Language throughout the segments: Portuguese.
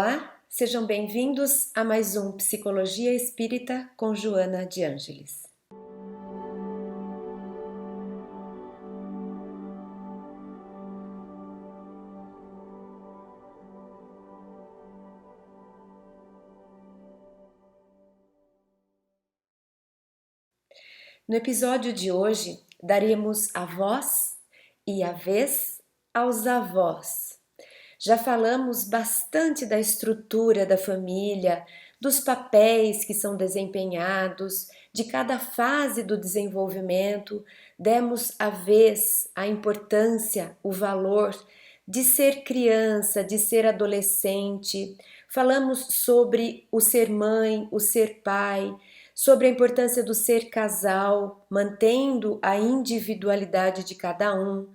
Olá, sejam bem-vindos a mais um Psicologia Espírita com Joana de Ângeles. No episódio de hoje, daremos a voz e a vez aos avós. Já falamos bastante da estrutura da família, dos papéis que são desempenhados, de cada fase do desenvolvimento, demos a vez, a importância, o valor de ser criança, de ser adolescente, falamos sobre o ser mãe, o ser pai, sobre a importância do ser casal, mantendo a individualidade de cada um.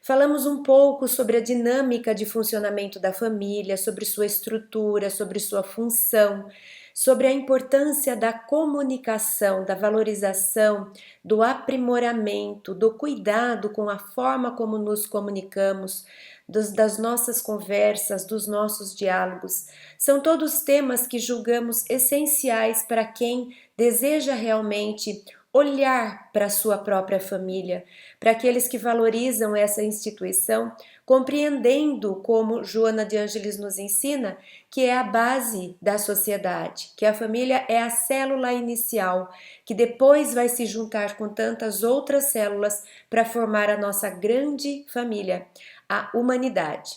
Falamos um pouco sobre a dinâmica de funcionamento da família, sobre sua estrutura, sobre sua função, sobre a importância da comunicação, da valorização, do aprimoramento, do cuidado com a forma como nos comunicamos, das nossas conversas, dos nossos diálogos. São todos temas que julgamos essenciais para quem deseja realmente olhar para a sua própria família, para aqueles que valorizam essa instituição, compreendendo, como Joana de Ângeles nos ensina, que é a base da sociedade, que a família é a célula inicial, que depois vai se juntar com tantas outras células para formar a nossa grande família, a humanidade.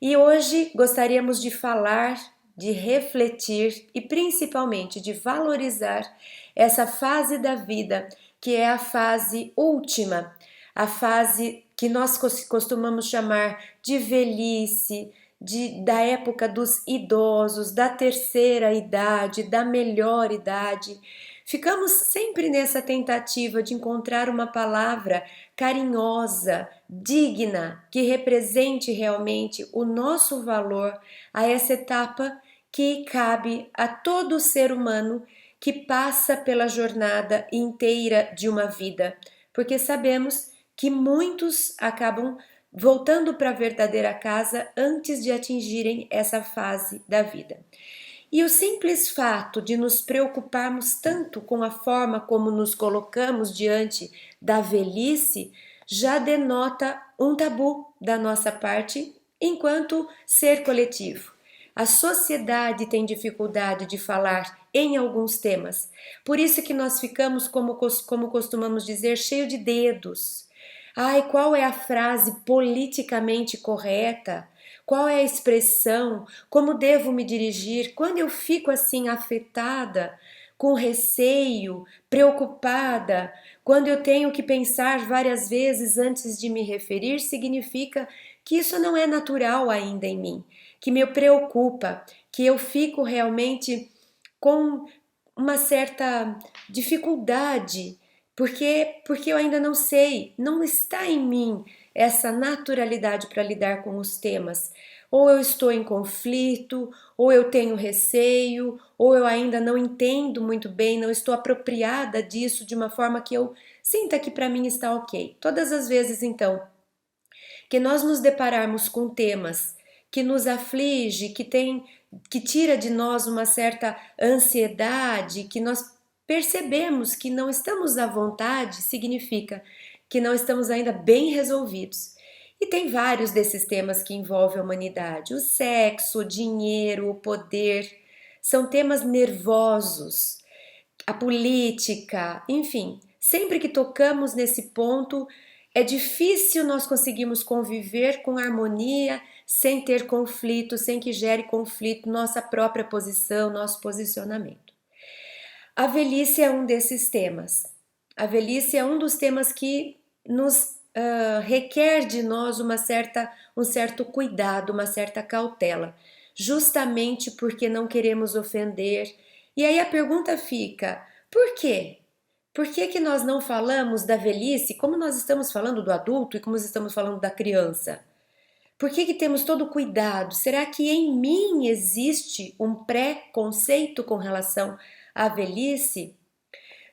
E hoje gostaríamos de falar, de refletir e principalmente de valorizar essa fase da vida, que é a fase última, a fase que nós costumamos chamar de velhice, da época dos idosos, da terceira idade, da melhor idade. Ficamos sempre nessa tentativa de encontrar uma palavra carinhosa, digna, que represente realmente o nosso valor a essa etapa que cabe a todo ser humano que passa pela jornada inteira de uma vida, porque sabemos que muitos acabam voltando para a verdadeira casa antes de atingirem essa fase da vida. E o simples fato de nos preocuparmos tanto com a forma como nos colocamos diante da velhice já denota um tabu da nossa parte enquanto ser coletivo. A sociedade tem dificuldade de falar em alguns temas, por isso que nós ficamos, como costumamos dizer, cheio de dedos. Ai, qual é a frase politicamente correta? Qual é a expressão? Como devo me dirigir? Quando eu fico assim afetada, com receio, preocupada, quando eu tenho que pensar várias vezes antes de me referir, significa que isso não é natural ainda em mim, que me preocupa, que eu fico realmente com uma certa dificuldade, porque eu ainda não sei, não está em mim essa naturalidade para lidar com os temas. Ou eu estou em conflito, ou eu tenho receio, ou eu ainda não entendo muito bem, não estou apropriada disso de uma forma que eu sinta que para mim está ok. Todas as vezes, então, que nós nos depararmos com temas que nos aflige, que tira de nós uma certa ansiedade, que nós percebemos que não estamos à vontade, significa que não estamos ainda bem resolvidos. E tem vários desses temas que envolvem a humanidade: o sexo, o dinheiro, o poder, são temas nervosos, a política, enfim. Sempre que tocamos nesse ponto, é difícil nós conseguirmos conviver com harmonia, sem ter conflito, sem que gere conflito nossa própria posição, nosso posicionamento. A velhice é um desses temas. A velhice é um dos temas que nos requer de nós um certo cuidado, uma certa cautela, justamente porque não queremos ofender. E aí a pergunta fica: por quê? Por que que nós não falamos da velhice como nós estamos falando do adulto e como estamos falando da criança? Por que que temos todo cuidado? Será que em mim existe um pré-conceito com relação à velhice?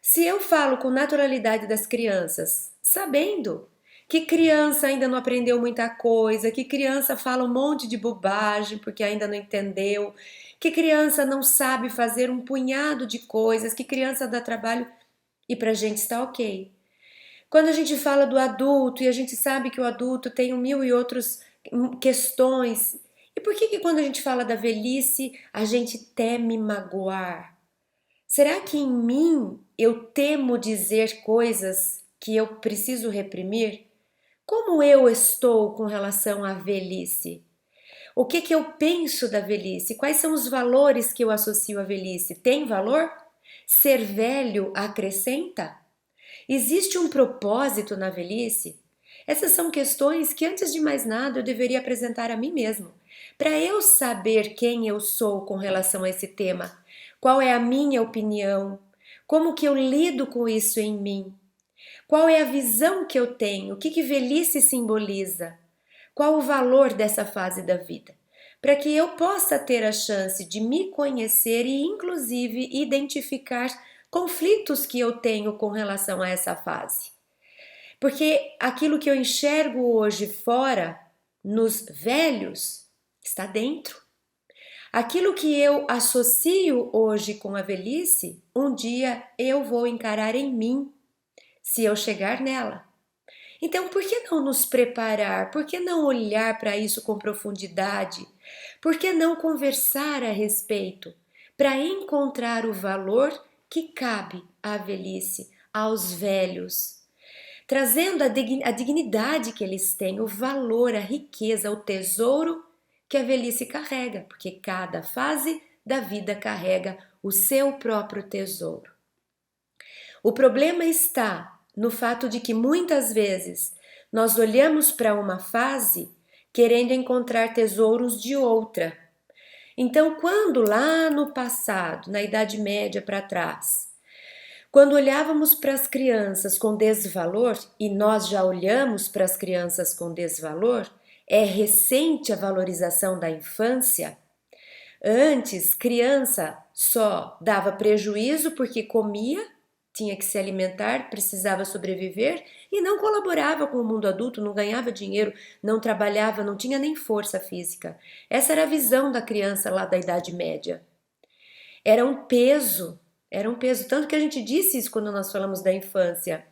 Se eu falo com naturalidade das crianças, sabendo que criança ainda não aprendeu muita coisa, que criança fala um monte de bobagem porque ainda não entendeu, que criança não sabe fazer um punhado de coisas, que criança dá trabalho e pra gente está ok. Quando a gente fala do adulto e a gente sabe que o adulto tem mil e outras questões, e por que que quando a gente fala da velhice a gente teme magoar? Será que em mim eu temo dizer coisas que eu preciso reprimir? Como eu estou com relação à velhice? O que que eu penso da velhice? Quais são os valores que eu associo à velhice? Tem valor? Ser velho acrescenta? Existe um propósito na velhice? Essas são questões que, antes de mais nada, eu deveria apresentar a mim mesmo, para eu saber quem eu sou com relação a esse tema, qual é a minha opinião, como que eu lido com isso em mim, qual é a visão que eu tenho, o que que velhice simboliza, qual o valor dessa fase da vida, para que eu possa ter a chance de me conhecer e, inclusive, identificar conflitos que eu tenho com relação a essa fase. Porque aquilo que eu enxergo hoje fora, nos velhos, está dentro. Aquilo que eu associo hoje com a velhice, um dia eu vou encarar em mim, se eu chegar nela. Então, por que não nos preparar? Por que não olhar para isso com profundidade? Por que não conversar a respeito? Para encontrar o valor que cabe à velhice, aos velhos, trazendo a dignidade que eles têm, o valor, a riqueza, o tesouro que a velhice carrega, porque cada fase da vida carrega o seu próprio tesouro. O problema está no fato de que muitas vezes nós olhamos para uma fase querendo encontrar tesouros de outra. Então, quando lá no passado, na Idade Média para trás, quando olhávamos para as crianças com desvalor, e nós já olhamos para as crianças com desvalor, é recente a valorização da infância. Antes, criança só dava prejuízo porque comia, tinha que se alimentar, precisava sobreviver e não colaborava com o mundo adulto, não ganhava dinheiro, não trabalhava, não tinha nem força física. Essa era a visão da criança lá da Idade Média. Era um peso, era um peso. Tanto que a gente disse isso quando nós falamos da infância,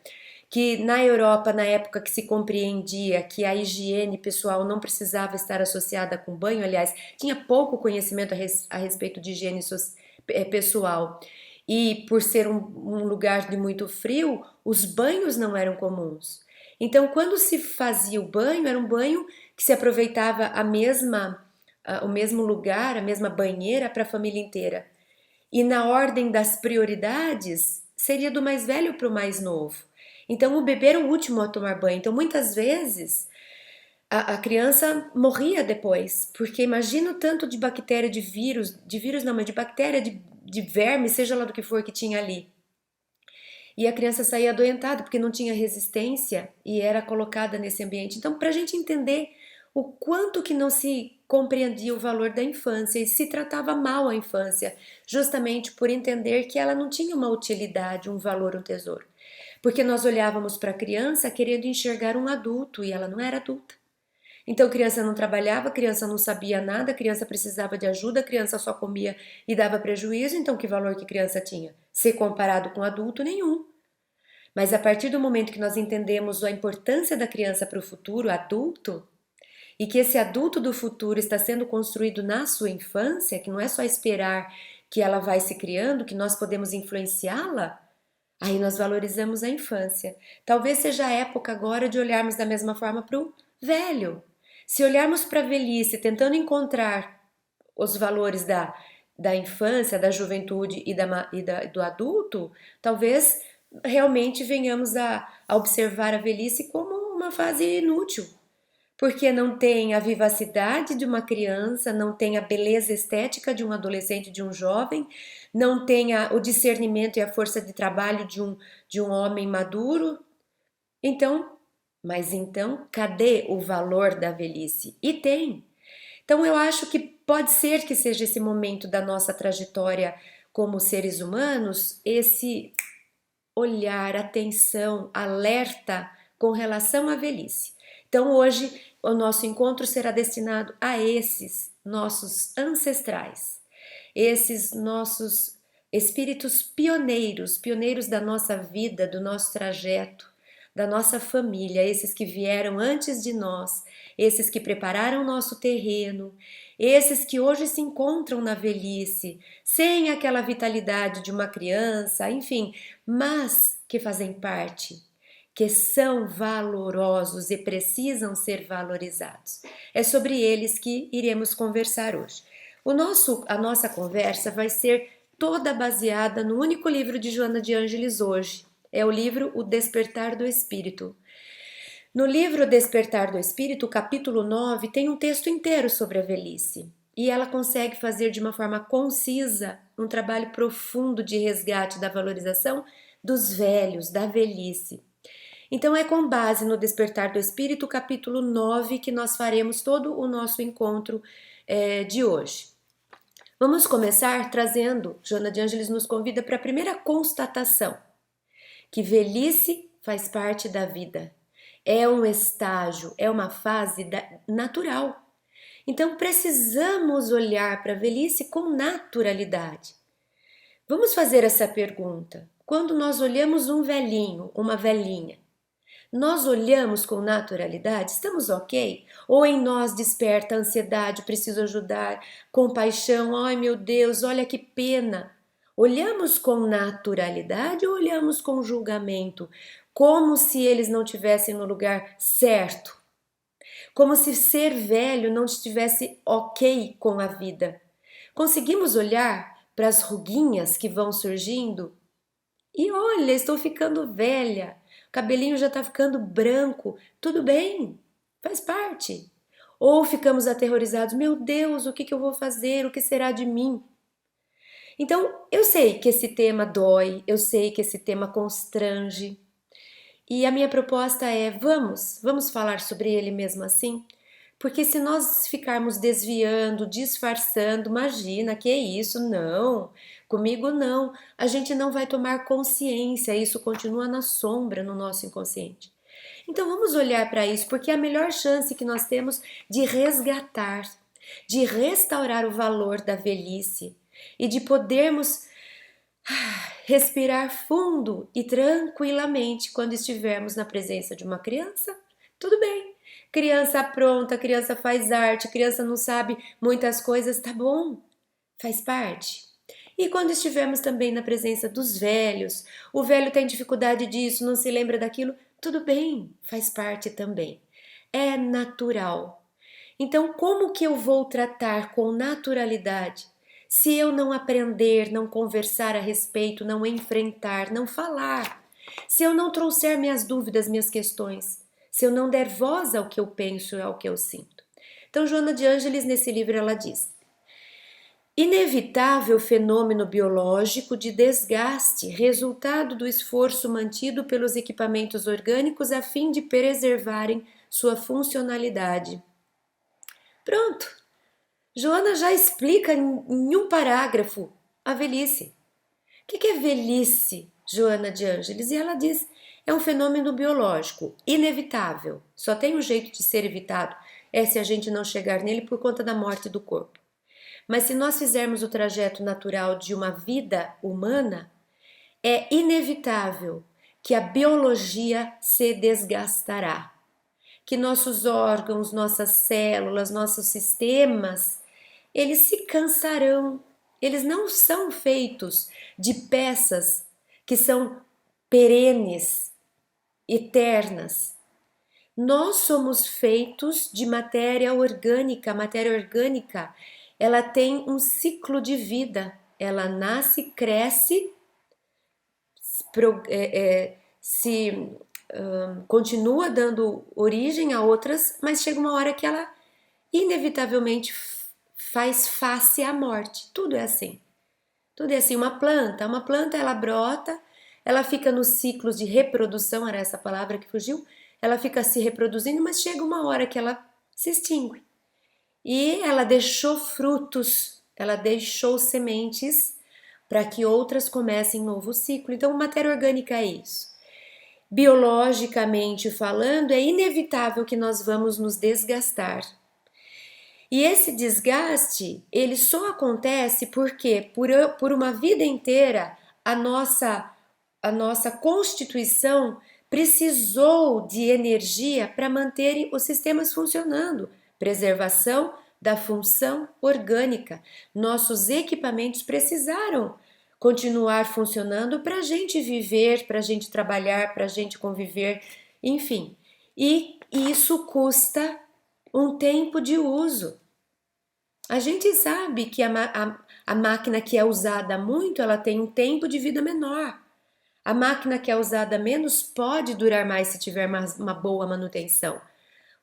que na Europa, na época que se compreendia que a higiene pessoal não precisava estar associada com banho, aliás, tinha pouco conhecimento a respeito de higiene pessoal. E por ser um lugar de muito frio, os banhos não eram comuns. Então, quando se fazia o banho, era um banho que se aproveitava o mesmo lugar, a mesma banheira para a família inteira. E na ordem das prioridades, seria do mais velho para o mais novo. Então, o bebê era o último a tomar banho. Então, muitas vezes, a criança morria depois, porque imagina o tanto de bactéria, de vírus não, mas de bactéria, de verme, seja lá do que for que tinha ali. E a criança saía adoentada porque não tinha resistência e era colocada nesse ambiente. Então, para a gente entender o quanto que não se compreendia o valor da infância e se tratava mal a infância, justamente por entender que ela não tinha uma utilidade, um valor, um tesouro. Porque nós olhávamos para a criança querendo enxergar um adulto e ela não era adulta. Então, criança não trabalhava, criança não sabia nada, criança precisava de ajuda, criança só comia e dava prejuízo. Então, que valor que criança tinha? Ser comparado com adulto, nenhum. Mas a partir do momento que nós entendemos a importância da criança para o futuro adulto, e que esse adulto do futuro está sendo construído na sua infância, que não é só esperar que ela vai se criando, que nós podemos influenciá-la, aí nós valorizamos a infância. Talvez seja a época agora de olharmos da mesma forma para o velho. Se olharmos para a velhice tentando encontrar os valores da infância, da juventude do adulto, talvez realmente venhamos a observar a velhice como uma fase inútil, porque não tem a vivacidade de uma criança, não tem a beleza estética de um adolescente, de um jovem, não tem o discernimento e a força de trabalho de um homem maduro. Então, cadê o valor da velhice? E tem. Então, eu acho que pode ser que seja esse momento da nossa trajetória como seres humanos, esse olhar, atenção, alerta com relação à velhice. Então hoje o nosso encontro será destinado a esses nossos ancestrais, esses nossos espíritos pioneiros, pioneiros da nossa vida, do nosso trajeto, da nossa família, esses que vieram antes de nós, esses que prepararam o nosso terreno, esses que hoje se encontram na velhice, sem aquela vitalidade de uma criança, enfim, mas que fazem parte, que são valorosos e precisam ser valorizados. É sobre eles que iremos conversar hoje. A nossa conversa vai ser toda baseada no único livro de Joana de Ângeles hoje. É o livro O Despertar do Espírito. No livro Despertar do Espírito, capítulo 9, tem um texto inteiro sobre a velhice. E ela consegue fazer de uma forma concisa um trabalho profundo de resgate da valorização dos velhos, da velhice. Então é com base no Despertar do Espírito, capítulo 9, que nós faremos todo o nosso encontro de hoje. Vamos começar trazendo, Joana de Ângeles nos convida para a primeira constatação, que velhice faz parte da vida. É um estágio, é uma fase natural. Então precisamos olhar para a velhice com naturalidade. Vamos fazer essa pergunta. Quando nós olhamos um velhinho, uma velhinha, nós olhamos com naturalidade? Estamos ok? Ou em nós desperta ansiedade, preciso ajudar, compaixão, ai meu Deus, olha que pena. Olhamos com naturalidade ou olhamos com julgamento? Como se eles não estivessem no lugar certo? Como se ser velho não estivesse ok com a vida? Conseguimos olhar para as ruguinhas que vão surgindo? E olha, estou ficando velha, o cabelinho já está ficando branco, tudo bem, faz parte. Ou ficamos aterrorizados, meu Deus, o que eu vou fazer? O que será de mim? Então, eu sei que esse tema dói, eu sei que esse tema constrange. E a minha proposta é, vamos falar sobre ele mesmo assim? Porque se nós ficarmos desviando, disfarçando, imagina, que é isso? Não, comigo não. A gente não vai tomar consciência, isso continua na sombra no nosso inconsciente. Então vamos olhar para isso, porque é a melhor chance que nós temos de resgatar, de restaurar o valor da velhice e de podermos respirar fundo e tranquilamente quando estivermos na presença de uma criança. Tudo bem. Criança pronta, criança faz arte, criança não sabe muitas coisas, tá bom, faz parte. E quando estivermos também na presença dos velhos, o velho tem dificuldade disso, não se lembra daquilo, tudo bem, faz parte também. É natural. Então, como que eu vou tratar com naturalidade se eu não aprender, não conversar a respeito, não enfrentar, não falar? Se eu não trouxer minhas dúvidas, minhas questões? Se eu não der voz ao que eu penso e ao que eu sinto? Então, Joana de Ângeles, nesse livro, ela diz: inevitável fenômeno biológico de desgaste, resultado do esforço mantido pelos equipamentos orgânicos a fim de preservarem sua funcionalidade. Pronto! Joana já explica em um parágrafo a velhice. O que é velhice, Joana de Ângeles? E ela diz, é um fenômeno biológico, inevitável. Só tem um jeito de ser evitado, é se a gente não chegar nele por conta da morte do corpo. Mas se nós fizermos o trajeto natural de uma vida humana, é inevitável que a biologia se desgastará, que nossos órgãos, nossas células, nossos sistemas, eles se cansarão. Eles não são feitos de peças que são perenes, eternas. Nós somos feitos de matéria orgânica. A matéria orgânica, ela tem um ciclo de vida. Ela nasce, cresce, continua dando origem a outras, mas chega uma hora que ela inevitavelmente faz face à morte. Tudo é assim. Tudo é assim. Uma planta ela brota, ela fica nos ciclos de reprodução, era essa palavra que fugiu, ela fica se reproduzindo, mas chega uma hora que ela se extingue. E ela deixou frutos, ela deixou sementes para que outras comecem um novo ciclo. Então, matéria orgânica é isso. biologicamente falando, é inevitável que nós vamos nos desgastar. E esse desgaste, ele só acontece porque por uma vida inteira a nossa constituição precisou de energia para manter os sistemas funcionando. Preservação da função orgânica. Nossos equipamentos precisaram continuar funcionando para a gente viver, para a gente trabalhar, para a gente conviver, enfim. E isso custa um tempo de uso. A gente sabe que a máquina que é usada muito, ela tem um tempo de vida menor. A máquina que é usada menos pode durar mais se tiver uma boa manutenção.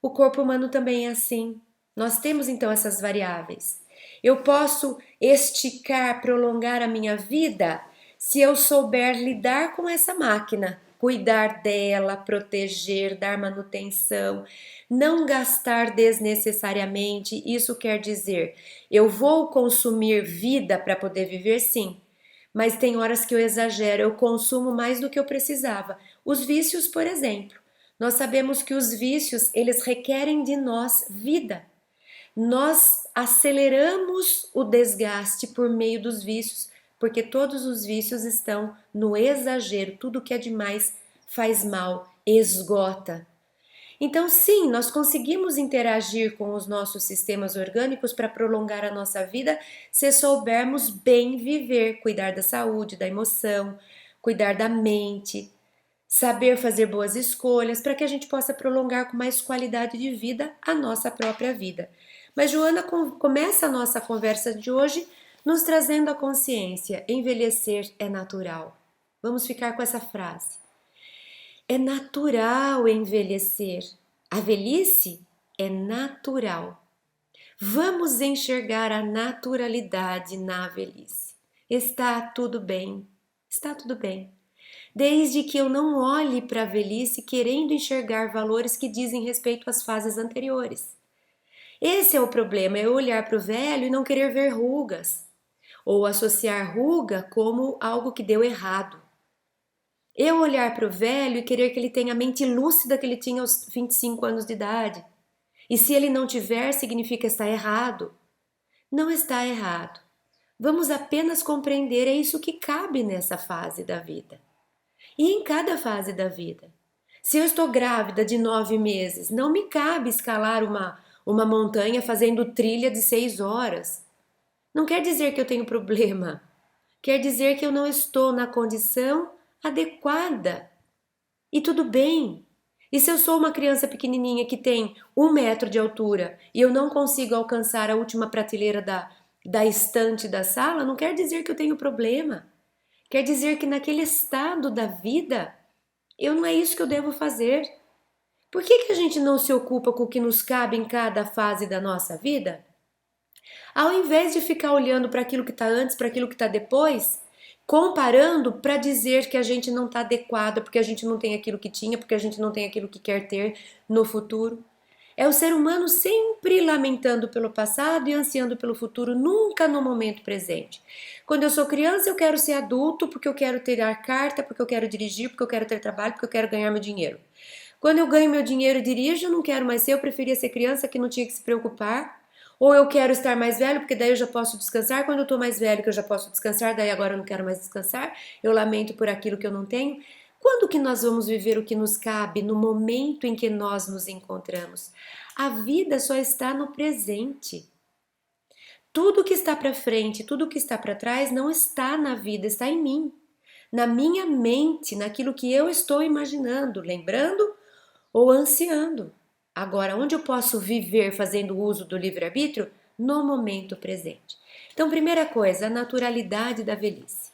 O corpo humano também é assim. Nós temos então essas variáveis. Eu posso esticar, prolongar a minha vida se eu souber lidar com essa máquina, cuidar dela, proteger, dar manutenção, não gastar desnecessariamente. Isso quer dizer, eu vou consumir vida para poder viver, sim, mas tem horas que eu exagero, eu consumo mais do que eu precisava. Os vícios, por exemplo. Nós sabemos que os vícios, eles requerem de nós vida. Nós aceleramos o desgaste por meio dos vícios, porque todos os vícios estão no exagero, tudo que é demais faz mal, esgota. Então, sim, nós conseguimos interagir com os nossos sistemas orgânicos para prolongar a nossa vida se soubermos bem viver, cuidar da saúde, da emoção, cuidar da mente, saber fazer boas escolhas para que a gente possa prolongar com mais qualidade de vida a nossa própria vida. Mas Joana começa a nossa conversa de hoje nos trazendo a consciência: envelhecer é natural. Vamos ficar com essa frase. É natural envelhecer. A velhice é natural. Vamos enxergar a naturalidade na velhice. Está tudo bem. Está tudo bem. Desde que eu não olhe para a velhice querendo enxergar valores que dizem respeito às fases anteriores. Esse é o problema, é olhar para o velho e não querer ver rugas, ou associar ruga como algo que deu errado. Eu olhar para o velho e querer que ele tenha a mente lúcida que ele tinha aos 25 anos de idade. E se ele não tiver, significa estar errado. Não está errado. Vamos apenas compreender, é isso que cabe nessa fase da vida. E em cada fase da vida. Se eu estou grávida de 9 meses, não me cabe escalar uma montanha fazendo trilha de 6 horas. Não quer dizer que eu tenho problema. Quer dizer que eu não estou na condição adequada. E tudo bem. E se eu sou uma criança pequenininha que tem 1 metro de altura e eu não consigo alcançar a última prateleira da estante da sala, não quer dizer que eu tenho problema. Quer dizer que naquele estado da vida, não é isso que eu devo fazer. Por que a gente não se ocupa com o que nos cabe em cada fase da nossa vida? Ao invés de ficar olhando para aquilo que está antes, para aquilo que está depois, comparando para dizer que a gente não está adequada, porque a gente não tem aquilo que tinha, porque a gente não tem aquilo que quer ter no futuro. É o ser humano sempre lamentando pelo passado e ansiando pelo futuro, nunca no momento presente. Quando eu sou criança, eu quero ser adulto porque eu quero ter a carta, porque eu quero dirigir, porque eu quero ter trabalho, porque eu quero ganhar meu dinheiro. Quando eu ganho meu dinheiro e dirijo, eu não quero mais ser, eu preferia ser criança que não tinha que se preocupar. Ou eu quero estar mais velho, porque daí eu já posso descansar. Quando eu estou mais velho, que eu já posso descansar, daí agora eu não quero mais descansar. Eu lamento por aquilo que eu não tenho. Quando que nós vamos viver o que nos cabe no momento em que nós nos encontramos? A vida só está no presente. Tudo que está para frente, tudo que está para trás não está na vida, está em mim. Na minha mente, naquilo que eu estou imaginando, lembrando ou ansiando. Agora, onde eu posso viver fazendo uso do livre-arbítrio? No momento presente. Então, primeira coisa, a naturalidade da velhice.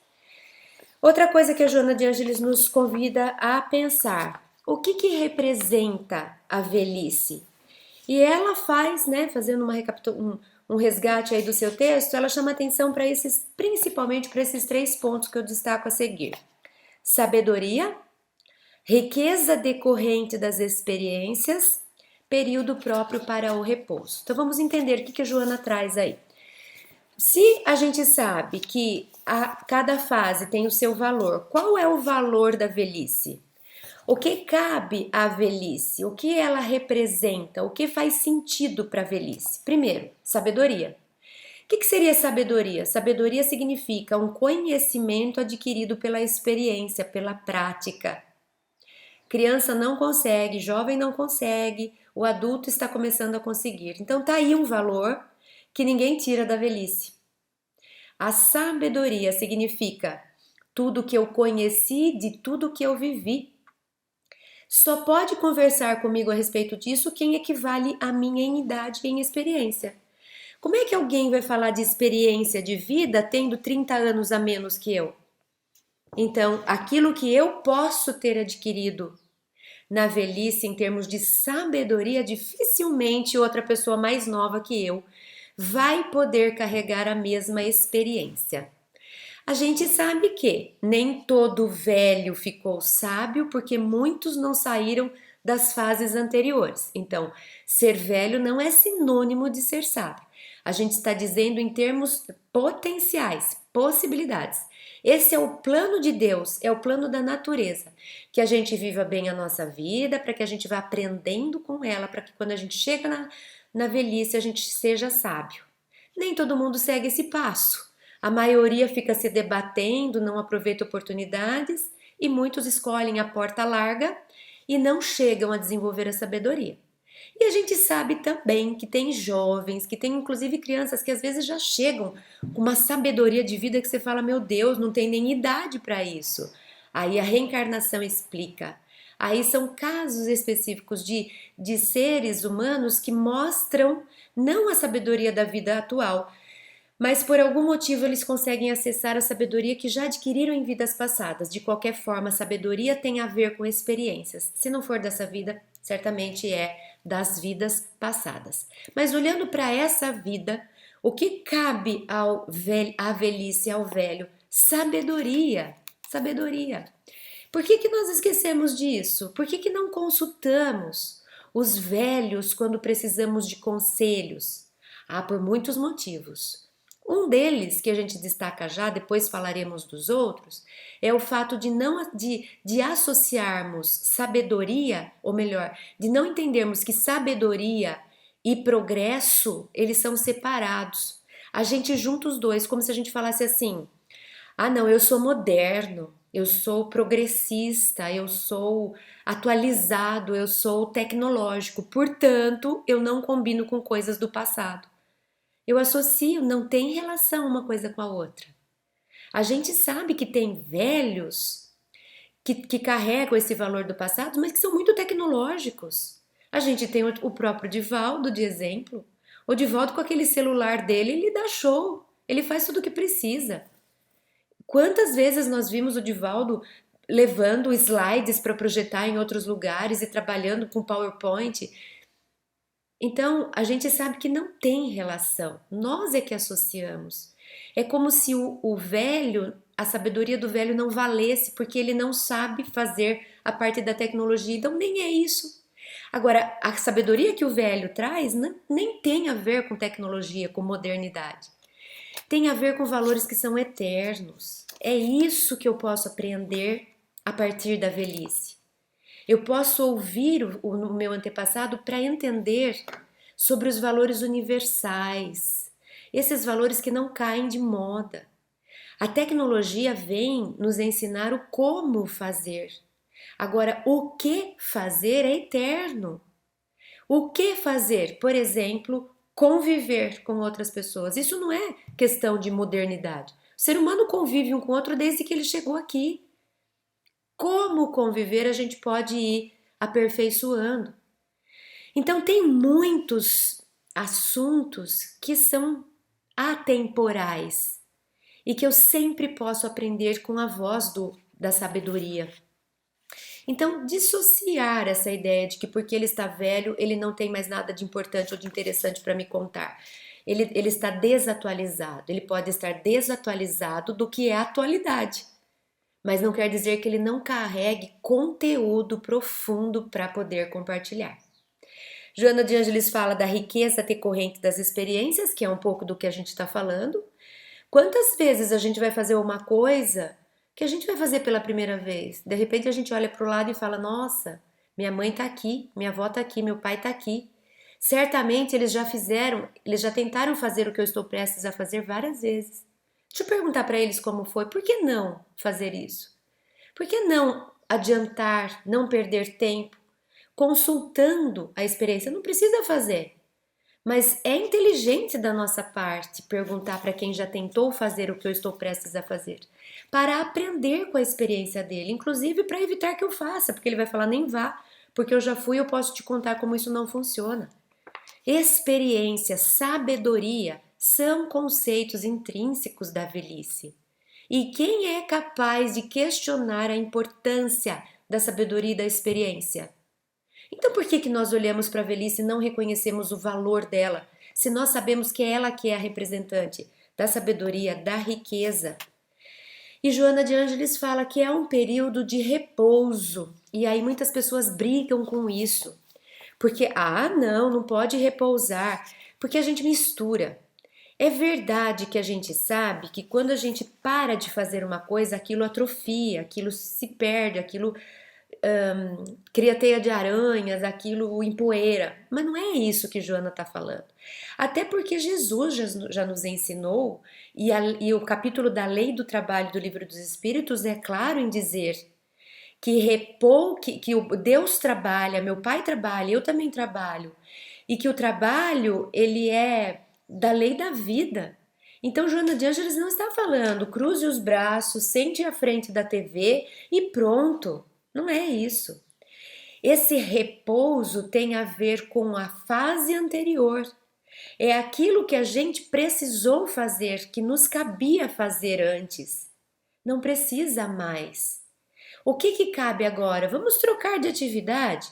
Outra coisa que a Joana de Ângeles nos convida a pensar: o que representa a velhice? E ela faz, né, fazendo um resgate aí do seu texto, ela chama atenção para principalmente para esses 3 pontos que eu destaco a seguir: sabedoria, riqueza decorrente das experiências, período próprio para o repouso. Então vamos entender o que a Joana traz aí. Se a gente sabe que cada fase tem o seu valor, qual é o valor da velhice? O que cabe à velhice? O que ela representa? O que faz sentido para a velhice? Primeiro, sabedoria. O que seria sabedoria? Sabedoria significa um conhecimento adquirido pela experiência, pela prática. Criança não consegue, jovem não consegue, o adulto está começando a conseguir. Então tá aí um valor que ninguém tira da velhice. A sabedoria significa tudo que eu conheci, de tudo que eu vivi. Só pode conversar comigo a respeito disso quem equivale a mim em idade e em experiência. Como é que alguém vai falar de experiência de vida tendo 30 anos a menos que eu? Então, aquilo que eu posso ter adquirido na velhice, em termos de sabedoria, dificilmente outra pessoa mais nova que eu vai poder carregar a mesma experiência. A gente sabe que nem todo velho ficou sábio, porque muitos não saíram das fases anteriores. Então, ser velho não é sinônimo de ser sábio. A gente está dizendo em termos potenciais, possibilidades. Esse é o plano de Deus, é o plano da natureza. Que a gente viva bem a nossa vida, para que a gente vá aprendendo com ela, para que quando a gente chega na velhice a gente seja sábio. Nem todo mundo segue esse passo. A maioria fica se debatendo, não aproveita oportunidades e muitos escolhem a porta larga e não chegam a desenvolver a sabedoria. E a gente sabe também que tem jovens, que tem inclusive crianças que às vezes já chegam com uma sabedoria de vida que você fala, meu Deus, não tem nem idade para isso. Aí a reencarnação explica. Aí são casos específicos de seres humanos que mostram não a sabedoria da vida atual, mas por algum motivo eles conseguem acessar a sabedoria que já adquiriram em vidas passadas. De qualquer forma, a sabedoria tem a ver com experiências. Se não for dessa vida, certamente é das vidas passadas. Mas olhando para essa vida, o que cabe à velhice, ao velho? Sabedoria. Sabedoria. Por que nós esquecemos disso? Por que não consultamos os velhos quando precisamos de conselhos? Ah, por muitos motivos. Um deles, que a gente destaca já, depois falaremos dos outros, é o fato de associarmos sabedoria, ou melhor, de não entendermos que sabedoria e progresso, eles são separados. A gente junta os dois, como se a gente falasse assim, ah não, eu sou moderno, eu sou progressista, eu sou atualizado, eu sou tecnológico, portanto, eu não combino com coisas do passado. Eu associo, não tem relação uma coisa com a outra. A gente sabe que tem velhos que carregam esse valor do passado, mas que são muito tecnológicos. A gente tem o próprio Divaldo de exemplo. O Divaldo com aquele celular dele, ele dá show. Ele faz tudo o que precisa. Quantas vezes nós vimos o Divaldo levando slides para projetar em outros lugares e trabalhando com PowerPoint? Então, a gente sabe que não tem relação, nós é que associamos. É como se o velho, a sabedoria do velho não valesse porque ele não sabe fazer a parte da tecnologia, então nem é isso. Agora, a sabedoria que o velho traz nem tem a ver com tecnologia, com modernidade. Tem a ver com valores que são eternos. É isso que eu posso aprender a partir da velhice. Eu posso ouvir o meu antepassado para entender sobre os valores universais, esses valores que não caem de moda. A tecnologia vem nos ensinar o como fazer. Agora, o que fazer é eterno. O que fazer? Por exemplo, conviver com outras pessoas. Isso não é questão de modernidade. O ser humano convive um com o outro desde que ele chegou aqui. Como conviver a gente pode ir aperfeiçoando. Então tem muitos assuntos que são atemporais e que eu sempre posso aprender com a voz da sabedoria. Então dissociar essa ideia de que porque ele está velho ele não tem mais nada de importante ou de interessante para me contar. Ele está desatualizado, ele pode estar desatualizado do que é a atualidade. Mas não quer dizer que ele não carregue conteúdo profundo para poder compartilhar. Joana de Ângeles fala da riqueza decorrente das experiências, que é um pouco do que a gente está falando. Quantas vezes a gente vai fazer uma coisa que a gente vai fazer pela primeira vez. De repente a gente olha para o lado e fala: nossa, minha mãe está aqui, minha avó está aqui, meu pai está aqui. Certamente eles já fizeram, eles já tentaram fazer o que eu estou prestes a fazer várias vezes. Deixa eu perguntar para eles como foi. Por que não fazer isso? Por que não adiantar, não perder tempo, consultando a experiência? Não precisa fazer. Mas é inteligente da nossa parte perguntar para quem já tentou fazer o que eu estou prestes a fazer, para aprender com a experiência dele, inclusive para evitar que eu faça, porque ele vai falar: nem vá, porque eu já fui, eu posso te contar como isso não funciona. Experiência, sabedoria são conceitos intrínsecos da velhice. E quem é capaz de questionar a importância da sabedoria e da experiência? Então por que nós olhamos para a velhice e não reconhecemos o valor dela, se nós sabemos que é ela que é a representante da sabedoria, da riqueza? E Joana de Ângeles fala que é um período de repouso, e aí muitas pessoas brigam com isso, porque, não, não pode repousar, porque a gente mistura. É verdade que a gente sabe que quando a gente para de fazer uma coisa, aquilo atrofia, aquilo se perde, aquilo cria teia de aranhas, aquilo empoeira. Mas não é isso que Joana está falando. Até porque Jesus já nos ensinou, e o capítulo da lei do trabalho do Livro dos Espíritos é claro em dizer que o Deus trabalha, meu pai trabalha, eu também trabalho, e que o trabalho ele é da lei da vida. Então Joana de Ângeles não está falando cruze os braços, sente à frente da TV e pronto. Não é isso. Esse repouso tem a ver com a fase anterior. É aquilo que a gente precisou fazer, que nos cabia fazer antes. Não precisa mais. O que cabe agora? Vamos trocar de atividade?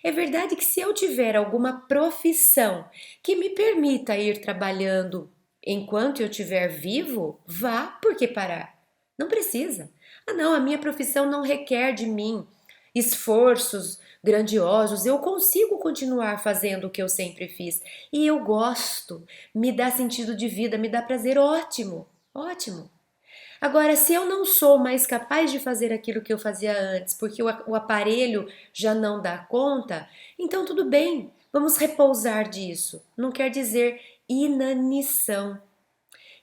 É verdade que se eu tiver alguma profissão que me permita ir trabalhando enquanto eu estiver vivo, vá, por que parar? Não precisa. Não, a minha profissão não requer de mim esforços grandiosos, eu consigo continuar fazendo o que eu sempre fiz. E eu gosto, me dá sentido de vida, me dá prazer, ótimo, ótimo. Agora, se eu não sou mais capaz de fazer aquilo que eu fazia antes, porque o aparelho já não dá conta, então tudo bem, vamos repousar disso. Não quer dizer inanição.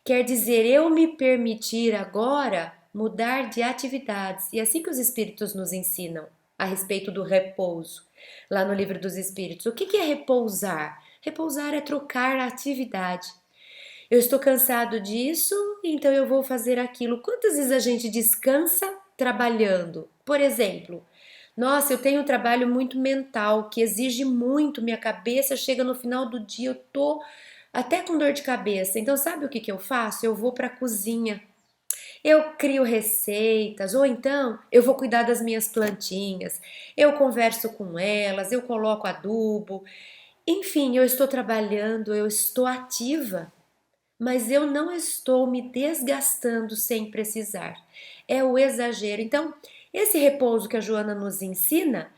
Quer dizer eu me permitir agora mudar de atividades. E é assim que os espíritos nos ensinam a respeito do repouso. Lá no Livro dos Espíritos, o que é repousar? Repousar é trocar a atividade. Eu estou cansado disso, então eu vou fazer aquilo. Quantas vezes a gente descansa trabalhando? Por exemplo, nossa, eu tenho um trabalho muito mental que exige muito, minha cabeça chega no final do dia, eu tô até com dor de cabeça. Então, sabe o que eu faço? Eu vou para a cozinha. Eu crio receitas, ou então eu vou cuidar das minhas plantinhas. Eu converso com elas, eu coloco adubo. Enfim, eu estou trabalhando, eu estou ativa, mas eu não estou me desgastando sem precisar. É o exagero. Então, esse repouso que a Joana nos ensina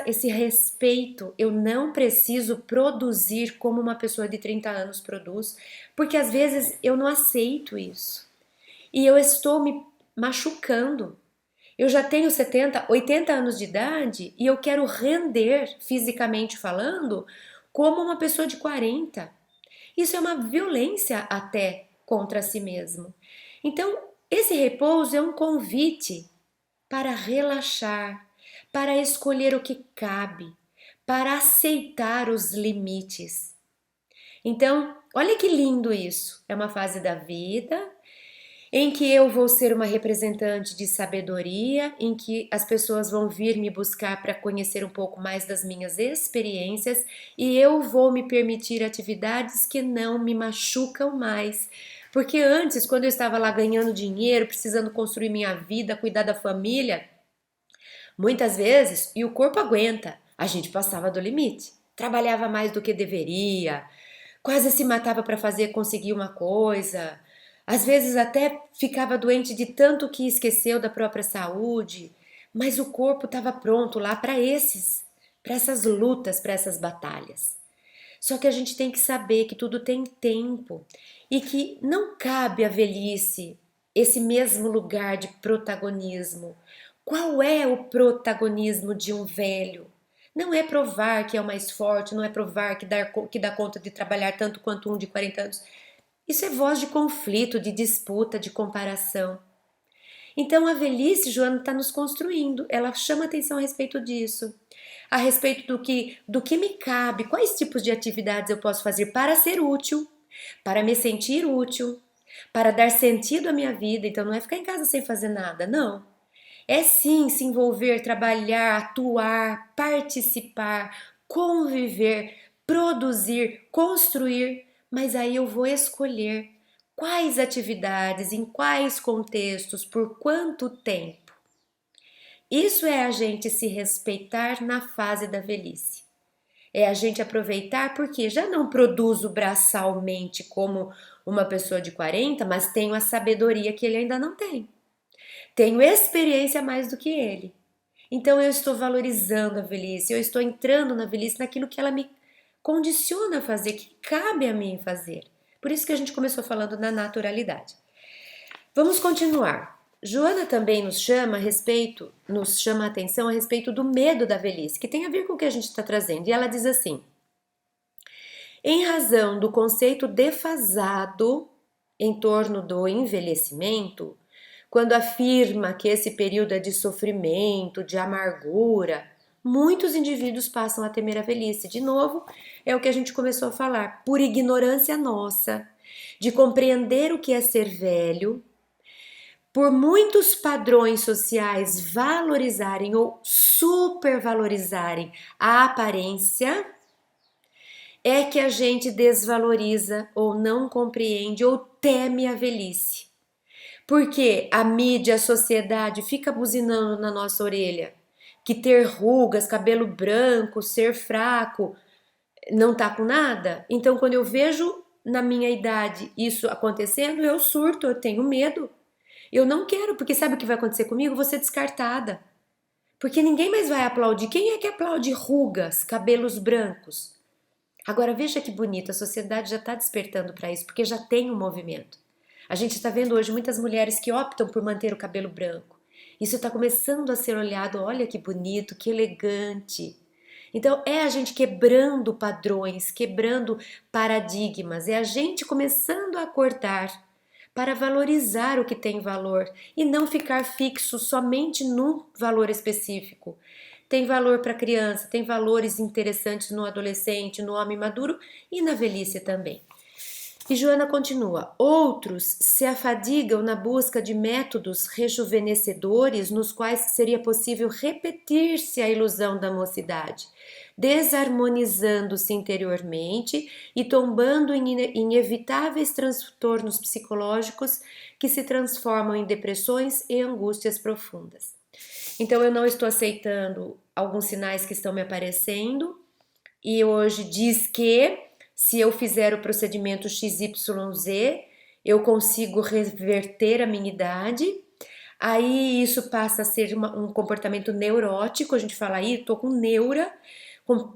esse respeito. Eu não preciso produzir como uma pessoa de 30 anos produz, porque às vezes eu não aceito isso. E eu estou me machucando. Eu já tenho 70, 80 anos de idade e eu quero render, fisicamente falando, como uma pessoa de 40. Isso é uma violência até contra si mesmo. Então, esse repouso é um convite para relaxar, para escolher o que cabe, para aceitar os limites. Então, olha que lindo isso. É uma fase da vida em que eu vou ser uma representante de sabedoria, em que as pessoas vão vir me buscar para conhecer um pouco mais das minhas experiências e eu vou me permitir atividades que não me machucam mais. Porque antes, quando eu estava lá ganhando dinheiro, precisando construir minha vida, cuidar da família, muitas vezes, e o corpo aguenta, a gente passava do limite. Trabalhava mais do que deveria, quase se matava para conseguir uma coisa. Às vezes até ficava doente de tanto que esqueceu da própria saúde, mas o corpo estava pronto lá para essas lutas, para essas batalhas. Só que a gente tem que saber que tudo tem tempo e que não cabe a velhice esse mesmo lugar de protagonismo. Qual é o protagonismo de um velho? Não é provar que é o mais forte, não é provar que dá conta de trabalhar tanto quanto um de 40 anos. Isso é voz de conflito, de disputa, de comparação. Então a velhice, Joana, está nos construindo. Ela chama atenção a respeito disso. A respeito do que me cabe, quais tipos de atividades eu posso fazer para ser útil, para me sentir útil, para dar sentido à minha vida. Então não é ficar em casa sem fazer nada, não. É sim se envolver, trabalhar, atuar, participar, conviver, produzir, construir, mas aí eu vou escolher quais atividades, em quais contextos, por quanto tempo. Isso é a gente se respeitar na fase da velhice. É a gente aproveitar porque já não produzo braçalmente como uma pessoa de 40, mas tenho a sabedoria que ele ainda não tem. Tenho experiência mais do que ele. Então eu estou valorizando a velhice, eu estou entrando na velhice naquilo que ela me condiciona a fazer, que cabe a mim fazer. Por isso que a gente começou falando na naturalidade. Vamos continuar. Joana também nos chama a atenção a respeito do medo da velhice, que tem a ver com o que a gente está trazendo. E ela diz assim: em razão do conceito defasado em torno do envelhecimento, quando afirma que esse período é de sofrimento, de amargura, muitos indivíduos passam a temer a velhice. De novo, é o que a gente começou a falar, por ignorância nossa, de compreender o que é ser velho, por muitos padrões sociais valorizarem ou supervalorizarem a aparência, é que a gente desvaloriza ou não compreende ou teme a velhice. Porque a mídia, a sociedade fica buzinando na nossa orelha que ter rugas, cabelo branco, ser fraco, não tá com nada. Então, quando eu vejo na minha idade isso acontecendo, eu surto, eu tenho medo. Eu não quero, porque sabe o que vai acontecer comigo? Vou ser descartada. Porque ninguém mais vai aplaudir. Quem é que aplaude rugas, cabelos brancos? Agora veja que bonito, a sociedade já está despertando para isso, porque já tem um movimento. A gente está vendo hoje muitas mulheres que optam por manter o cabelo branco. Isso está começando a ser olhado, olha que bonito, que elegante. Então é a gente quebrando padrões, quebrando paradigmas, é a gente começando a acordar para valorizar o que tem valor e não ficar fixo somente num valor específico. Tem valor para a criança, tem valores interessantes no adolescente, no homem maduro e na velhice também. E Joana continua: outros se afadigam na busca de métodos rejuvenescedores nos quais seria possível repetir-se a ilusão da mocidade, desarmonizando-se interiormente e tombando em inevitáveis transtornos psicológicos que se transformam em depressões e angústias profundas. Então eu não estou aceitando alguns sinais que estão me aparecendo e hoje diz que se eu fizer o procedimento XYZ, eu consigo reverter a minha idade. Aí isso passa a ser um comportamento neurótico, a gente fala aí, tô com neura,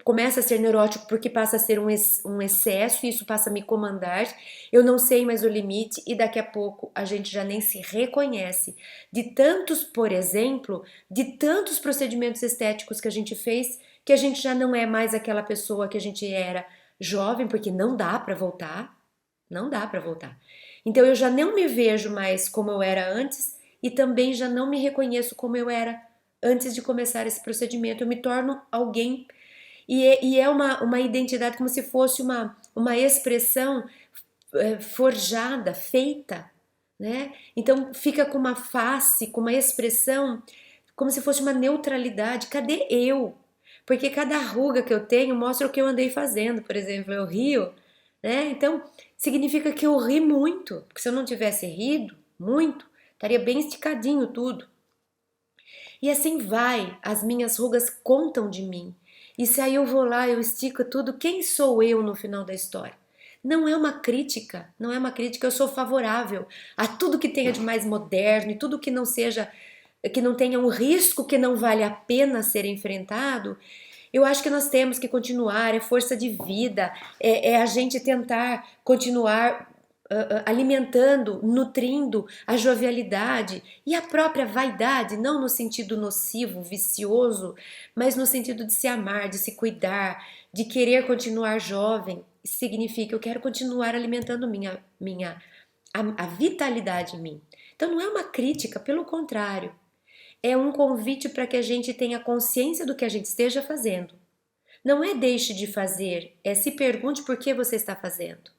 começa a ser neurótico porque passa a ser um excesso e isso passa a me comandar, eu não sei mais o limite e daqui a pouco a gente já nem se reconhece de tantos, por exemplo, de tantos procedimentos estéticos que a gente fez, que a gente já não é mais aquela pessoa que a gente era jovem, porque não dá para voltar, não dá para voltar. Então eu já não me vejo mais como eu era antes e também já não me reconheço como eu era antes de começar esse procedimento. Eu me torno alguém e é uma identidade como se fosse uma expressão forjada, feita, né? Então fica com uma face, com uma expressão como se fosse uma neutralidade. Cadê eu? Porque cada ruga que eu tenho mostra o que eu andei fazendo, por exemplo, eu rio, né? Então, significa que eu ri muito, porque se eu não tivesse rido muito, estaria bem esticadinho tudo. E assim vai, as minhas rugas contam de mim. E se aí eu vou lá, eu estico tudo, quem sou eu no final da história? Não é uma crítica, não é uma crítica, eu sou favorável a tudo que tenha de mais moderno e tudo que não seja, que não tenha um risco que não vale a pena ser enfrentado. Eu acho que nós temos que continuar, é força de vida, é a gente tentar continuar alimentando, nutrindo a jovialidade e a própria vaidade, não no sentido nocivo, vicioso, mas no sentido de se amar, de se cuidar, de querer continuar jovem. Isso significa eu quero continuar alimentando a vitalidade em mim. Então não é uma crítica, pelo contrário, é um convite para que a gente tenha consciência do que a gente esteja fazendo. Não é deixe de fazer, é se pergunte por que você está fazendo.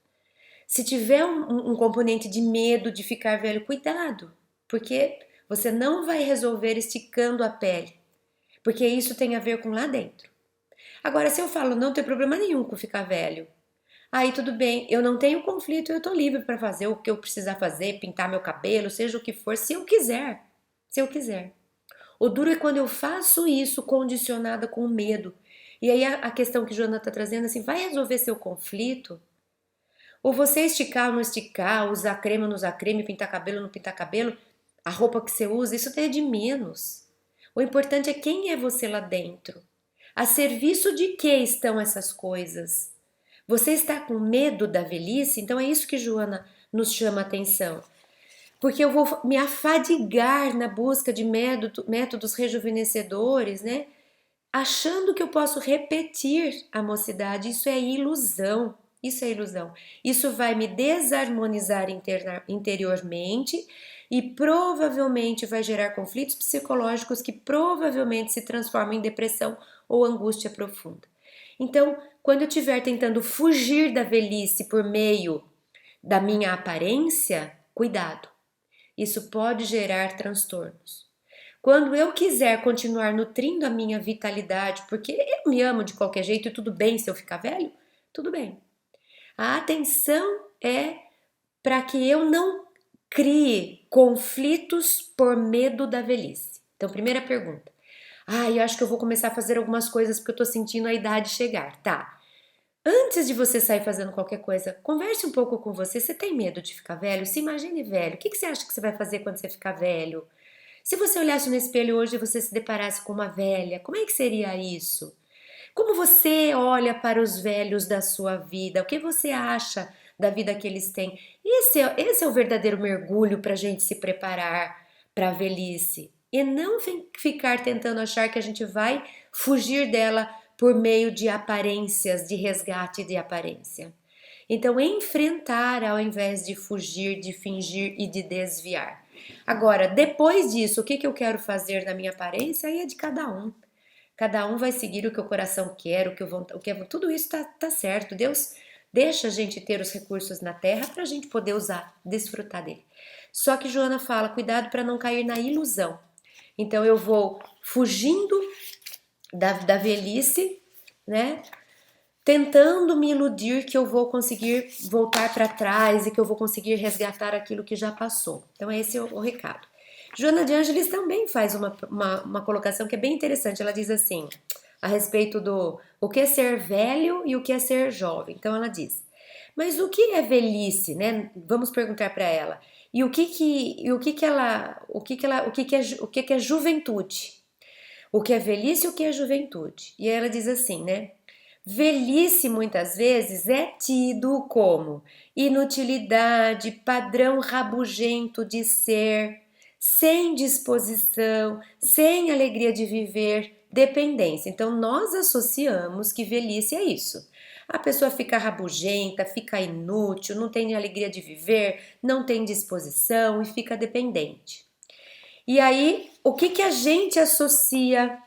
Se tiver um componente de medo de ficar velho, cuidado, porque você não vai resolver esticando a pele, porque isso tem a ver com lá dentro. Agora, se eu falo não tem problema nenhum com ficar velho, aí tudo bem, eu não tenho conflito, eu estou livre para fazer o que eu precisar fazer, pintar meu cabelo, seja o que for, se eu quiser. Se eu quiser. O duro é quando eu faço isso condicionada com medo. E aí a questão que Joana está trazendo assim, vai resolver seu conflito? Ou você esticar ou não esticar, usar creme ou não usar creme, pintar cabelo ou não pintar cabelo, a roupa que você usa, isso é de menos. O importante é quem é você lá dentro. A serviço de que estão essas coisas? Você está com medo da velhice? Então é isso que Joana nos chama a atenção. Porque eu vou me afadigar na busca de métodos rejuvenescedores, né? Achando que eu posso repetir a mocidade. Isso é ilusão. Isso é ilusão. Isso vai me desarmonizar interiormente e provavelmente vai gerar conflitos psicológicos que provavelmente se transformam em depressão ou angústia profunda. Então, quando eu estiver tentando fugir da velhice por meio da minha aparência, cuidado. Isso pode gerar transtornos. Quando eu quiser continuar nutrindo a minha vitalidade, porque eu me amo de qualquer jeito e tudo bem se eu ficar velho, tudo bem. A atenção é para que eu não crie conflitos por medo da velhice. Então, primeira pergunta. Eu acho que eu vou começar a fazer algumas coisas porque eu tô sentindo a idade chegar. Tá. Antes de você sair fazendo qualquer coisa, converse um pouco com você. Você tem medo de ficar velho? Se imagine velho. O que você acha que você vai fazer quando você ficar velho? Se você olhasse no espelho hoje e você se deparasse com uma velha, como é que seria isso? Como você olha para os velhos da sua vida? O que você acha da vida que eles têm? Esse é o verdadeiro mergulho para a gente se preparar para a velhice. E não ficar tentando achar que a gente vai fugir dela por meio de aparências, de resgate de aparência. Então, enfrentar ao invés de fugir, de fingir e de desviar. Agora, depois disso, o que eu quero fazer na minha aparência aí é de cada um. Cada um vai seguir o que o coração quer, tudo isso tá certo. Deus deixa a gente ter os recursos na terra para a gente poder usar, desfrutar dele. Só que Joana fala, cuidado para não cair na ilusão. Então eu vou fugindo da velhice, né? Tentando me iludir que eu vou conseguir voltar para trás e que eu vou conseguir resgatar aquilo que já passou. Então esse é o recado. Joana de Ângeles também faz uma colocação que é bem interessante. Ela diz assim, a respeito do o que é ser velho e o que é ser jovem. Então ela diz, mas o que é velhice, né? Vamos perguntar para ela. E o que é juventude? O que é velhice e o que é juventude? E ela diz assim, né? Velhice muitas vezes é tido como inutilidade, padrão rabugento de ser, sem disposição, sem alegria de viver, dependência. Então nós associamos que velhice é isso. A pessoa fica rabugenta, fica inútil, não tem alegria de viver, não tem disposição e fica dependente. E aí, o que a gente associa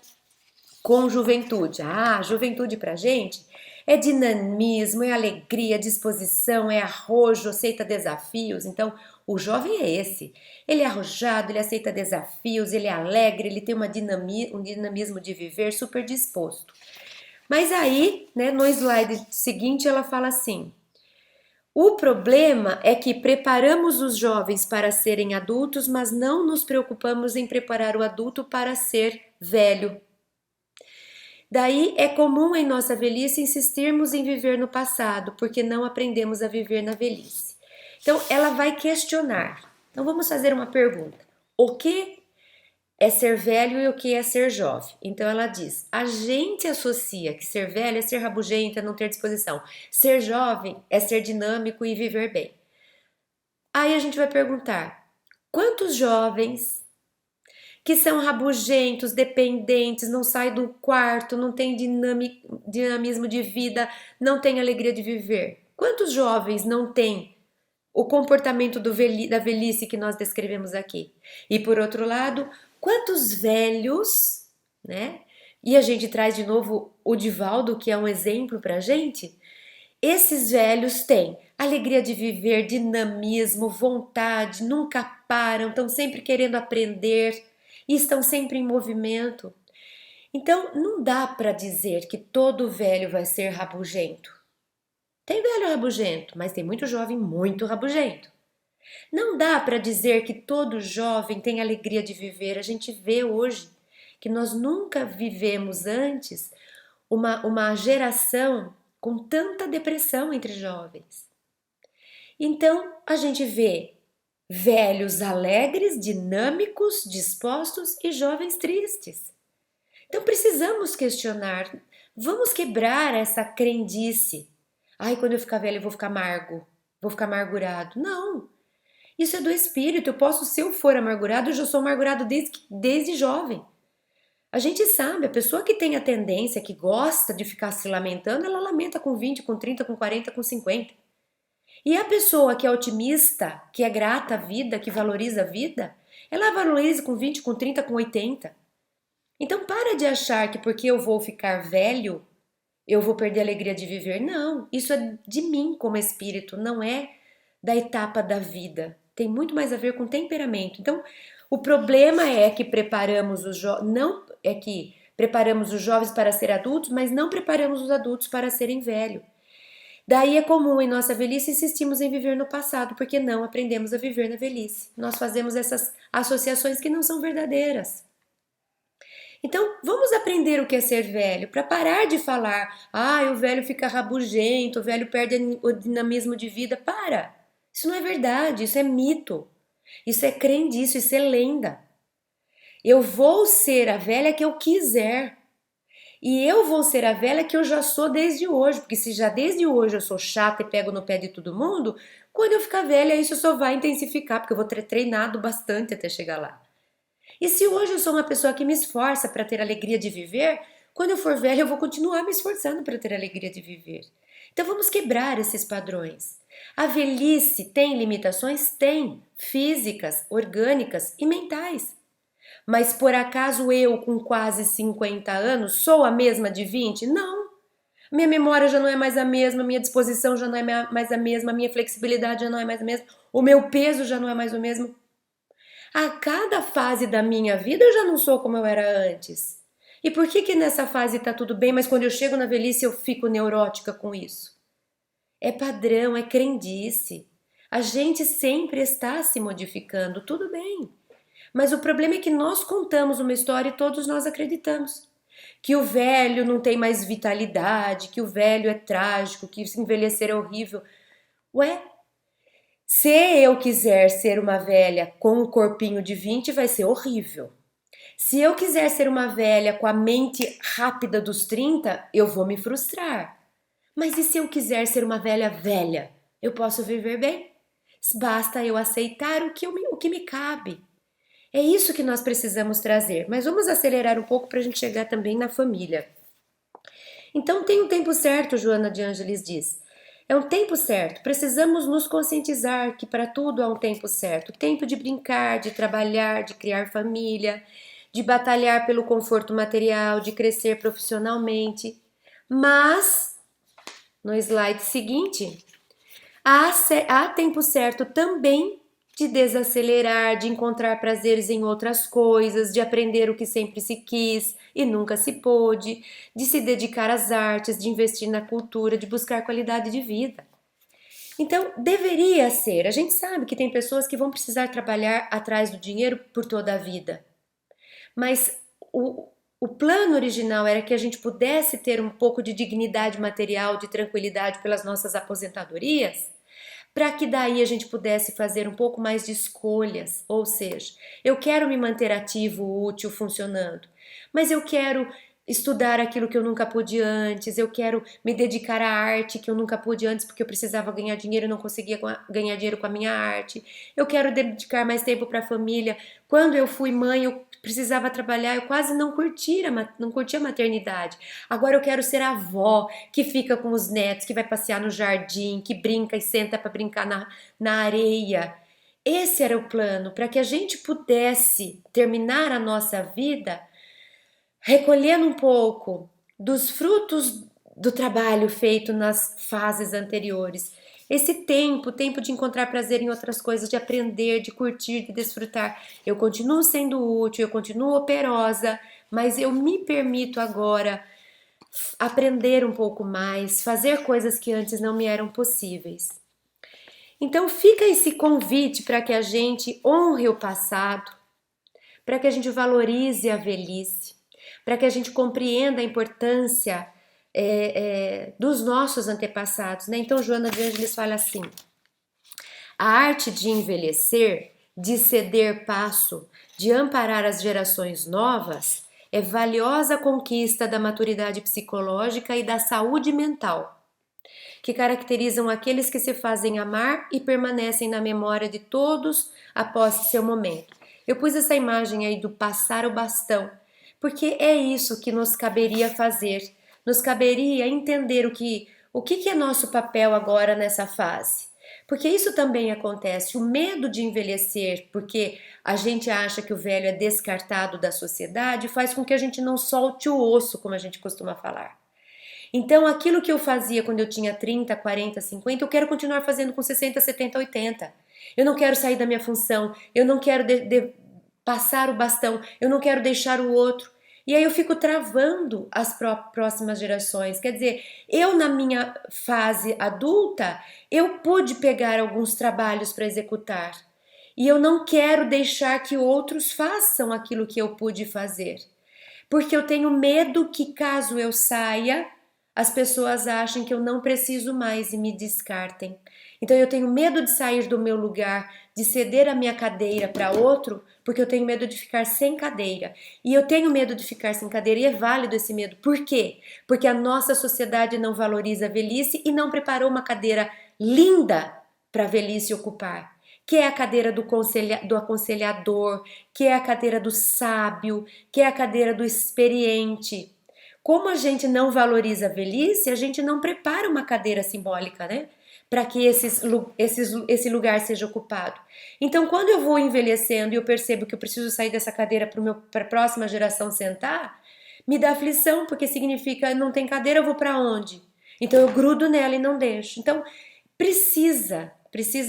com juventude? Juventude pra gente é dinamismo, é alegria, disposição, é arrojo, aceita desafios. Então, o jovem é esse. Ele é arrojado, ele aceita desafios, ele é alegre, ele tem um dinamismo de viver super disposto. Mas aí, né, no slide seguinte, ela fala assim: o problema é que preparamos os jovens para serem adultos, mas não nos preocupamos em preparar o adulto para ser velho. Daí é comum em nossa velhice insistirmos em viver no passado, porque não aprendemos a viver na velhice. Então ela vai questionar. Então vamos fazer uma pergunta. O que é ser velho e o que é ser jovem? Então ela diz, a gente associa que ser velho é ser rabugento, é não ter disposição. Ser jovem é ser dinâmico e viver bem. Aí a gente vai perguntar: quantos jovens que são rabugentos, dependentes, não saem do quarto, não tem dinamismo de vida, não tem alegria de viver? Quantos jovens não têm o comportamento da velhice que nós descrevemos aqui? E por outro lado, quantos velhos, né? E a gente traz de novo o Divaldo, que é um exemplo para a gente. Esses velhos têm alegria de viver, dinamismo, vontade, nunca param, estão sempre querendo aprender e estão sempre em movimento. Então, não dá para dizer que todo velho vai ser rabugento. Tem velho rabugento, mas tem muito jovem muito rabugento. Não dá para dizer que todo jovem tem alegria de viver. A gente vê hoje que nós nunca vivemos antes uma geração com tanta depressão entre jovens. Então, a gente vê velhos alegres, dinâmicos, dispostos e jovens tristes. Então, precisamos questionar, vamos quebrar essa crendice. Ai, quando eu ficar velho eu vou ficar amargo, vou ficar amargurado. Não, isso é do espírito. Eu posso, se eu for amargurado, eu já sou amargurado desde jovem. A gente sabe, a pessoa que tem a tendência, que gosta de ficar se lamentando, ela lamenta com 20, com 30, com 40, com 50. E a pessoa que é otimista, que é grata à vida, que valoriza a vida, ela valoriza com 20, com 30, com 80. Então para de achar que porque eu vou ficar velho, eu vou perder a alegria de viver. Não, isso é de mim como espírito, não é da etapa da vida. Tem muito mais a ver com temperamento. Então, o problema é que preparamos os não é que preparamos os jovens para ser adultos, mas não preparamos os adultos para serem velhos. Daí é comum em nossa velhice insistimos em viver no passado, porque não aprendemos a viver na velhice. Nós fazemos essas associações que não são verdadeiras. Então, vamos aprender o que é ser velho, para parar de falar, o velho fica rabugento, o velho perde o dinamismo de vida. Para! Isso não é verdade, isso é mito. Isso é crendice, isso é lenda. Eu vou ser a velha que eu quiser. E eu vou ser a velha que eu já sou desde hoje, porque se já desde hoje eu sou chata e pego no pé de todo mundo, quando eu ficar velha isso só vai intensificar, porque eu vou ter treinado bastante até chegar lá. E se hoje eu sou uma pessoa que me esforça para ter alegria de viver, quando eu for velha eu vou continuar me esforçando para ter alegria de viver. Então vamos quebrar esses padrões. A velhice tem limitações? Tem, físicas, orgânicas e mentais. Mas por acaso eu, com quase 50 anos, sou a mesma de 20? Não. Minha memória já não é mais a mesma, minha disposição já não é mais a mesma, minha flexibilidade já não é mais a mesma, o meu peso já não é mais o mesmo. A cada fase da minha vida eu já não sou como eu era antes. E por que nessa fase tá tudo bem, mas quando eu chego na velhice eu fico neurótica com isso? É padrão, é crendice. A gente sempre está se modificando, tudo bem. Mas o problema é que nós contamos uma história e todos nós acreditamos. Que o velho não tem mais vitalidade, que o velho é trágico, que se envelhecer é horrível. Ué, se eu quiser ser uma velha com um corpinho de 20, vai ser horrível. Se eu quiser ser uma velha com a mente rápida dos 30, eu vou me frustrar. Mas e se eu quiser ser uma velha velha? Eu posso viver bem? Basta eu aceitar o que me cabe. É isso que nós precisamos trazer, mas vamos acelerar um pouco para a gente chegar também na família. Então tem um tempo certo, Joana de Ângeles diz. É um tempo certo, precisamos nos conscientizar que para tudo há um tempo certo. Tempo de brincar, de trabalhar, de criar família, de batalhar pelo conforto material, de crescer profissionalmente. Mas, no slide seguinte, há tempo certo também de desacelerar, de encontrar prazeres em outras coisas, de aprender o que sempre se quis e nunca se pôde, de se dedicar às artes, de investir na cultura, de buscar qualidade de vida. Então, deveria ser. A gente sabe que tem pessoas que vão precisar trabalhar atrás do dinheiro por toda a vida. Mas o plano original era que a gente pudesse ter um pouco de dignidade material, de tranquilidade pelas nossas aposentadorias, para que daí a gente pudesse fazer um pouco mais de escolhas, ou seja, eu quero me manter ativo, útil, funcionando, mas eu quero estudar aquilo que eu nunca pude antes, eu quero me dedicar à arte que eu nunca pude antes porque eu precisava ganhar dinheiro e não conseguia ganhar dinheiro com a minha arte. Eu quero dedicar mais tempo para a família. Quando eu fui mãe, eu precisava trabalhar, eu quase não curtia a maternidade. Agora eu quero ser a avó que fica com os netos, que vai passear no jardim, que brinca e senta para brincar na areia. Esse era o plano, para que a gente pudesse terminar a nossa vida recolhendo um pouco dos frutos do trabalho feito nas fases anteriores. Esse tempo de encontrar prazer em outras coisas, de aprender, de curtir, de desfrutar. Eu continuo sendo útil, eu continuo operosa, mas eu me permito agora aprender um pouco mais, fazer coisas que antes não me eram possíveis. Então fica esse convite para que a gente honre o passado, para que a gente valorize a velhice, para que a gente compreenda a importância dos nossos antepassados, né? Então Joana de Ângeles fala assim: a arte de envelhecer, de ceder passo, de amparar as gerações novas, é valiosa conquista da maturidade psicológica e da saúde mental, que caracterizam aqueles que se fazem amar e permanecem na memória de todos após seu momento. Eu pus essa imagem aí do passar o bastão, porque é isso que nos caberia fazer. Nos caberia entender o que é nosso papel agora nessa fase. Porque isso também acontece, o medo de envelhecer, porque a gente acha que o velho é descartado da sociedade, faz com que a gente não solte o osso, como a gente costuma falar. Então, aquilo que eu fazia quando eu tinha 30, 40, 50, eu quero continuar fazendo com 60, 70, 80. Eu não quero sair da minha função, eu não quero passar o bastão, eu não quero deixar o outro. E aí eu fico travando as próximas gerações. Quer dizer, eu na minha fase adulta, eu pude pegar alguns trabalhos para executar. E eu não quero deixar que outros façam aquilo que eu pude fazer. Porque eu tenho medo que caso eu saia, as pessoas achem que eu não preciso mais e me descartem. Então eu tenho medo de sair do meu lugar, de ceder a minha cadeira para outro, porque eu tenho medo de ficar sem cadeira. E eu tenho medo de ficar sem cadeira e é válido esse medo. Por quê? Porque a nossa sociedade não valoriza a velhice e não preparou uma cadeira linda para a velhice ocupar. Que é a cadeira do aconselhador, que é a cadeira do sábio, que é a cadeira do experiente. Como a gente não valoriza a velhice, a gente não prepara uma cadeira simbólica, né? Para que esse lugar seja ocupado. Então, quando eu vou envelhecendo e eu percebo que eu preciso sair dessa cadeira para a próxima geração sentar, me dá aflição, porque significa não tem cadeira, eu vou para onde? Então, eu grudo nela e não deixo. Então, precisa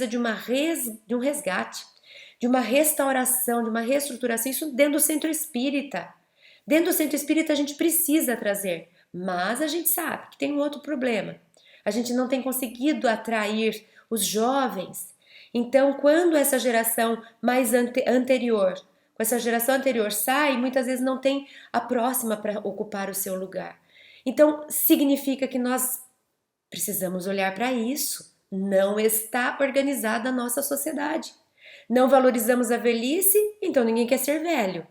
de um resgate, de uma restauração, de uma reestruturação, isso dentro do centro espírita. Dentro do centro espírita a gente precisa trazer, mas a gente sabe que tem um outro problema. A gente não tem conseguido atrair os jovens. Então, quando essa geração mais anterior, com essa geração anterior sai, muitas vezes não tem a próxima para ocupar o seu lugar. Então, significa que nós precisamos olhar para isso. Não está organizada a nossa sociedade. Não valorizamos a velhice, então ninguém quer ser velho.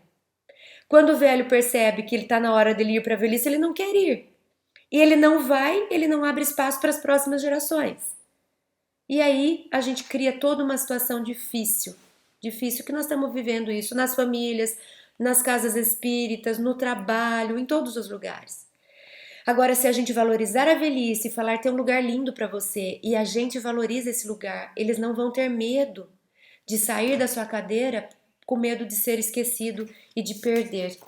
Quando o velho percebe que ele está na hora dele ir para a velhice, ele não quer ir. E ele não vai, ele não abre espaço para as próximas gerações. E aí a gente cria toda uma situação difícil. Difícil que nós estamos vivendo isso nas famílias, nas casas espíritas, no trabalho, em todos os lugares. Agora, se a gente valorizar a velhice e falar tem um lugar lindo para você e a gente valoriza esse lugar, eles não vão ter medo de sair da sua cadeira com medo de ser esquecido e de perder.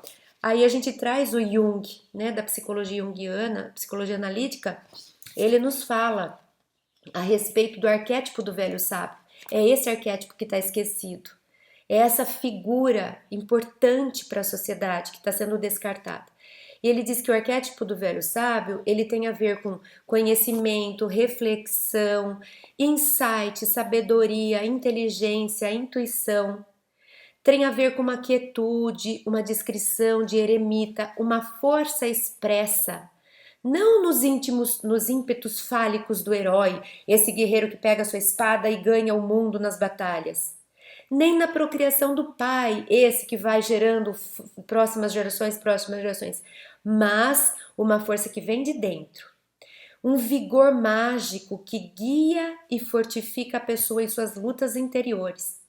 Aí a gente traz o Jung, né, da psicologia junguiana, psicologia analítica, ele nos fala a respeito do arquétipo do velho sábio. É esse arquétipo que está esquecido. É essa figura importante para a sociedade que está sendo descartada. E ele diz que o arquétipo do velho sábio, ele tem a ver com conhecimento, reflexão, insight, sabedoria, inteligência, intuição. Tem a ver com uma quietude, uma descrição de eremita, uma força expressa. Não nos ímpetos fálicos do herói, esse guerreiro que pega sua espada e ganha o mundo nas batalhas. nem na procriação do pai, esse que vai gerando próximas gerações, mas uma força que vem de dentro. Um vigor mágico que guia e fortifica a pessoa em suas lutas interiores.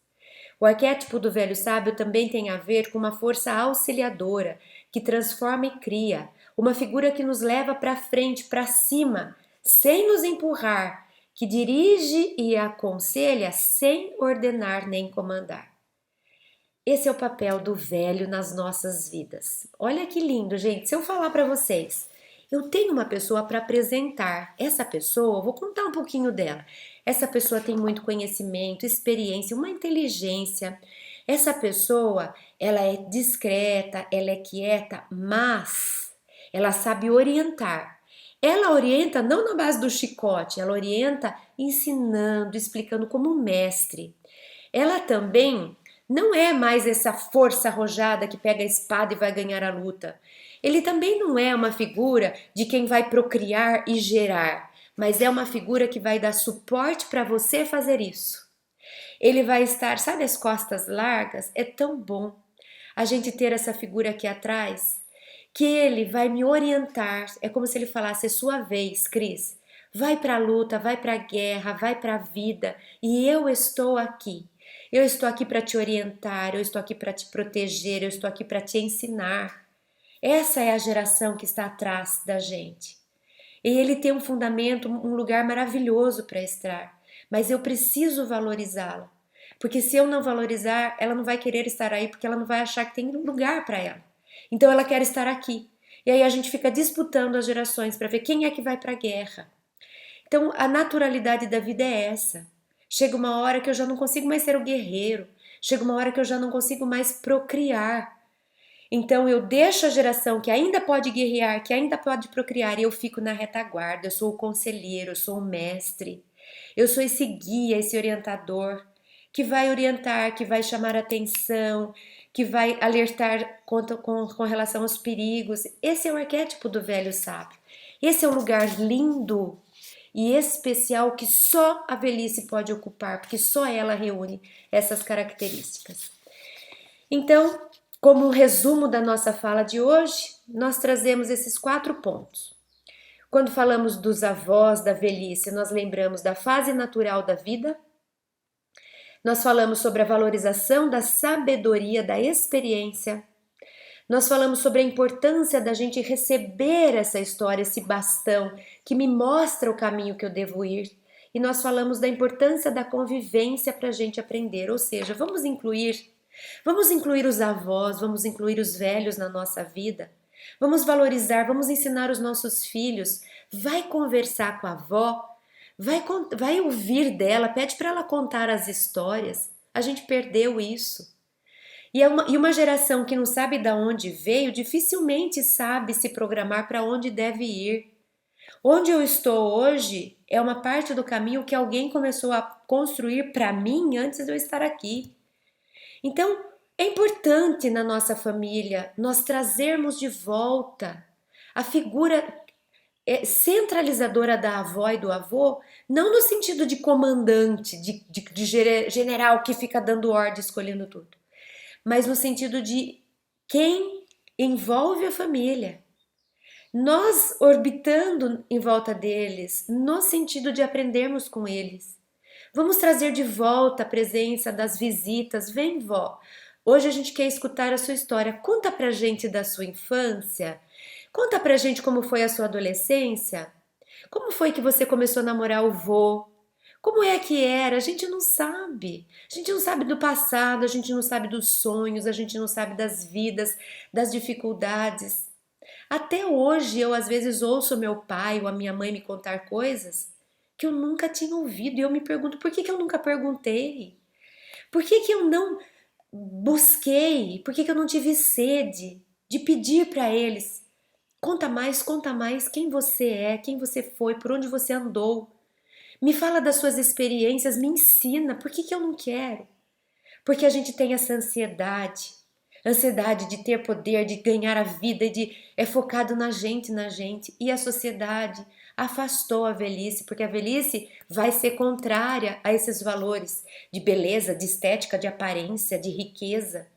O arquétipo do velho sábio também tem a ver com uma força auxiliadora que transforma e cria, uma figura que nos leva para frente, para cima, sem nos empurrar, que dirige e aconselha sem ordenar nem comandar. Esse é o papel do velho nas nossas vidas. Olha que lindo, gente. Se eu falar para vocês, eu tenho uma pessoa para apresentar. Essa pessoa, vou contar um pouquinho dela. Essa pessoa tem muito conhecimento, experiência, uma inteligência. Essa pessoa, ela é discreta, ela é quieta, mas ela sabe orientar. Ela orienta não na base do chicote, ela orienta ensinando, explicando como um mestre. Ela também não é mais essa força arrojada que pega a espada e vai ganhar a luta. Ele também não é uma figura de quem vai procriar e gerar, mas é uma figura que vai dar suporte para você fazer isso. Ele vai estar, sabe, as costas largas? É tão bom a gente ter essa figura aqui atrás, que ele vai me orientar. É como se ele falasse: é sua vez, Cris. Vai para a luta, vai para a guerra, vai para a vida e eu estou aqui. Eu estou aqui para te orientar, eu estou aqui para te proteger, eu estou aqui para te ensinar. Essa é a geração que está atrás da gente. E ele tem um fundamento, um lugar maravilhoso para estar, mas eu preciso valorizá-la. Porque se eu não valorizar, ela não vai querer estar aí, porque ela não vai achar que tem lugar para ela. Então ela quer estar aqui. E aí a gente fica disputando as gerações para ver quem é que vai para a guerra. Então a naturalidade da vida é essa. Chega uma hora que eu já não consigo mais ser o guerreiro. Chega uma hora que eu já não consigo mais procriar. Então eu deixo a geração que ainda pode guerrear, que ainda pode procriar, e eu fico na retaguarda. Eu sou o conselheiro, eu sou o mestre. Eu sou esse guia, esse orientador que vai orientar, que vai chamar atenção, que vai alertar com relação aos perigos. Esse é o arquétipo do velho sábio. Esse é um lugar lindo e especial que só a velhice pode ocupar, porque só ela reúne essas características. Então, como um resumo da nossa fala de hoje, nós trazemos esses 4 pontos. Quando falamos dos avós da velhice, nós lembramos da fase natural da vida. Nós falamos sobre a valorização da sabedoria, da experiência. Nós falamos sobre a importância da gente receber essa história, esse bastão que me mostra o caminho que eu devo ir. E nós falamos da importância da convivência para a gente aprender, ou seja, vamos incluir os avós, vamos incluir os velhos na nossa vida. Vamos valorizar, vamos ensinar os nossos filhos. Vai conversar com a avó, vai ouvir dela, pede para ela contar as histórias. A gente perdeu isso. E uma geração que não sabe de onde veio, dificilmente sabe se programar para onde deve ir. Onde eu estou hoje é uma parte do caminho que alguém começou a construir para mim antes de eu estar aqui. Então, é importante na nossa família nós trazermos de volta a figura centralizadora da avó e do avô, não no sentido de comandante, de general que fica dando ordem, escolhendo tudo, mas no sentido de quem envolve a família. Nós orbitando em volta deles, no sentido de aprendermos com eles. Vamos trazer de volta a presença das visitas. Vem, vó. Hoje a gente quer escutar a sua história. Conta pra gente da sua infância. Conta pra gente como foi a sua adolescência. Como foi que você começou a namorar o vô? Como é que era? A gente não sabe. A gente não sabe do passado, a gente não sabe dos sonhos, a gente não sabe das vidas, das dificuldades. Até hoje eu às vezes ouço meu pai ou a minha mãe me contar coisas que eu nunca tinha ouvido e eu me pergunto por que eu nunca perguntei? Por que eu não busquei? Por que eu não tive sede de pedir para eles? Conta mais quem você é, quem você foi, por onde você andou. Me fala das suas experiências, me ensina, por que eu não quero? Porque a gente tem essa ansiedade de ter poder, de ganhar a vida, é focado na gente, e a sociedade, afastou a velhice, porque a velhice vai ser contrária a esses valores de beleza, de estética, de aparência, de riqueza.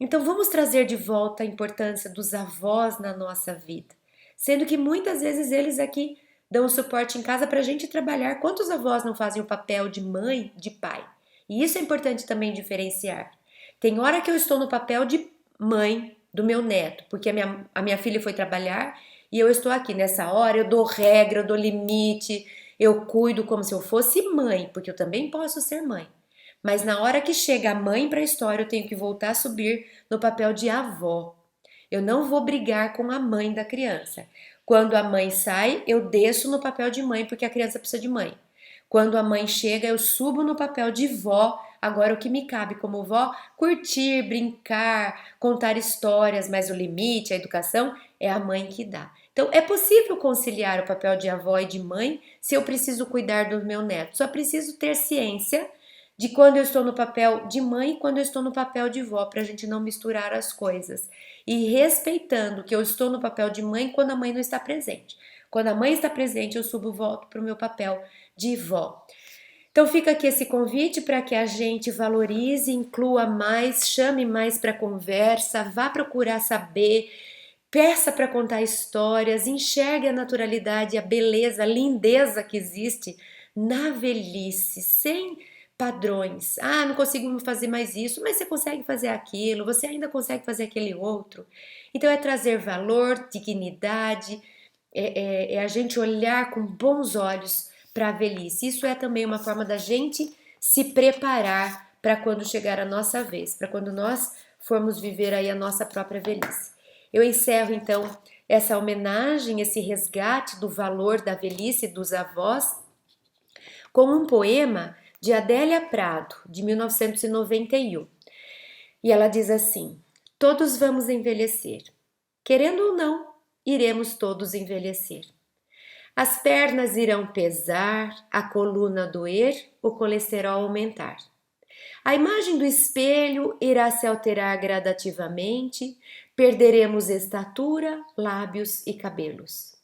Então vamos trazer de volta a importância dos avós na nossa vida, sendo que muitas vezes eles aqui dão o suporte em casa para a gente trabalhar. Quantos avós não fazem o papel de mãe, de pai? E isso é importante também diferenciar. Tem hora que eu estou no papel de mãe do meu neto, porque a minha filha foi trabalhar e eu estou aqui. Nessa hora eu dou regra, eu dou limite, eu cuido como se eu fosse mãe, porque eu também posso ser mãe. Mas na hora que chega a mãe para a história, eu tenho que voltar a subir no papel de avó. Eu não vou brigar com a mãe da criança. Quando a mãe sai, eu desço no papel de mãe, porque a criança precisa de mãe. Quando a mãe chega, eu subo no papel de vó. Agora, o que me cabe como vó, curtir, brincar, contar histórias, mas o limite, a educação, é a mãe que dá. Então, é possível conciliar o papel de avó e de mãe se eu preciso cuidar do meu neto. Só preciso ter ciência de quando eu estou no papel de mãe e quando eu estou no papel de vó, para a gente não misturar as coisas. E respeitando que eu estou no papel de mãe quando a mãe não está presente. Quando a mãe está presente, eu subo e volto para o meu papel de vó. Então fica aqui esse convite para que a gente valorize, inclua mais, chame mais para conversa, vá procurar saber, peça para contar histórias, enxergue a naturalidade, a beleza, a lindeza que existe na velhice, sem padrões. Ah, não consigo fazer mais isso, mas você consegue fazer aquilo, você ainda consegue fazer aquele outro. Então é trazer valor, dignidade, é a gente olhar com bons olhos para a velhice. Isso é também uma forma da gente se preparar para quando chegar a nossa vez, para quando nós formos viver aí a nossa própria velhice. Eu encerro então essa homenagem, esse resgate do valor da velhice dos avós com um poema de Adélia Prado, de 1991. E ela diz assim: todos vamos envelhecer. Querendo ou não, iremos todos envelhecer. As pernas irão pesar, a coluna doer, o colesterol aumentar. A imagem do espelho irá se alterar gradativamente, perderemos estatura, lábios e cabelos.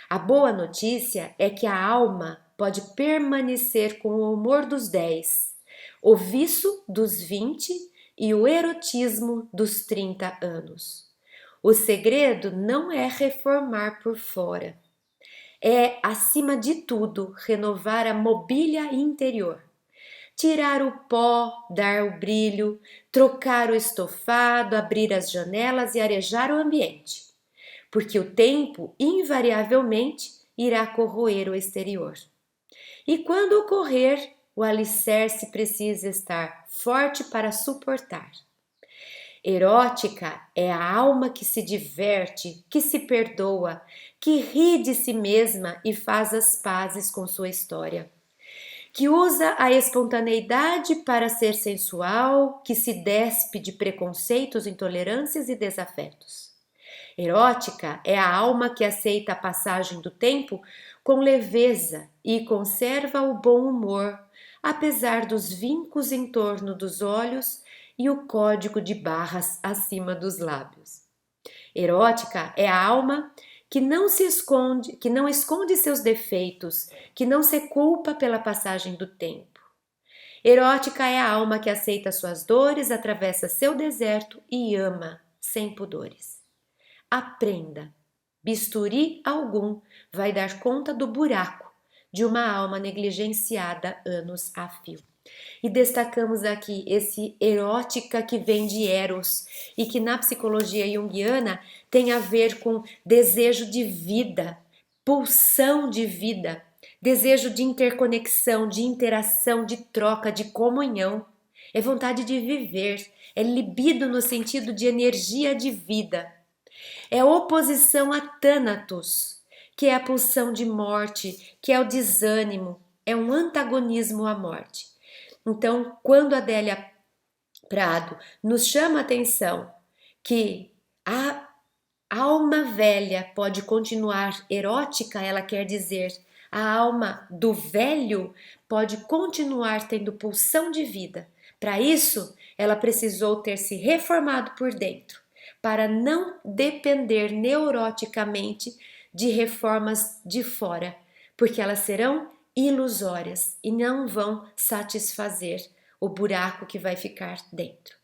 A boa notícia é que a alma pode permanecer com o humor dos 10, o viço dos 20 e o erotismo dos 30 anos. O segredo não é reformar por fora. É, acima de tudo, renovar a mobília interior. Tirar o pó, dar o brilho, trocar o estofado, abrir as janelas e arejar o ambiente. Porque o tempo, invariavelmente, irá corroer o exterior. E quando ocorrer, o alicerce precisa estar forte para suportar. Erótica é a alma que se diverte, que se perdoa, que ri de si mesma e faz as pazes com sua história. Que usa a espontaneidade para ser sensual, que se despe de preconceitos, intolerâncias e desafetos. Erótica é a alma que aceita a passagem do tempo com leveza e conserva o bom humor, apesar dos vincos em torno dos olhos e o código de barras acima dos lábios. Erótica é a alma que não se esconde, que não esconde seus defeitos, que não se culpa pela passagem do tempo. Erótica é a alma que aceita suas dores, atravessa seu deserto e ama sem pudores. Aprenda. Bisturi algum vai dar conta do buraco de uma alma negligenciada anos a fio. E destacamos aqui esse erótica que vem de Eros e que na psicologia junguiana tem a ver com desejo de vida, pulsão de vida, desejo de interconexão, de interação, de troca, de comunhão. É vontade de viver, é libido no sentido de energia de vida. É oposição a Thanatos, que é a pulsão de morte, que é o desânimo, é um antagonismo à morte. Então, quando a Adélia Prado nos chama a atenção que a alma velha pode continuar erótica, ela quer dizer a alma do velho pode continuar tendo pulsão de vida. Para isso, ela precisou ter se reformado por dentro, para não depender neuroticamente de reformas de fora, porque elas serão ilusórias e não vão satisfazer o buraco que vai ficar dentro.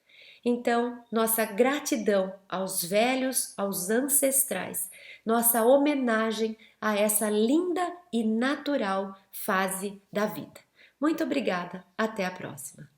Então, nossa gratidão aos velhos, aos ancestrais, nossa homenagem a essa linda e natural fase da vida. Muito obrigada, até a próxima.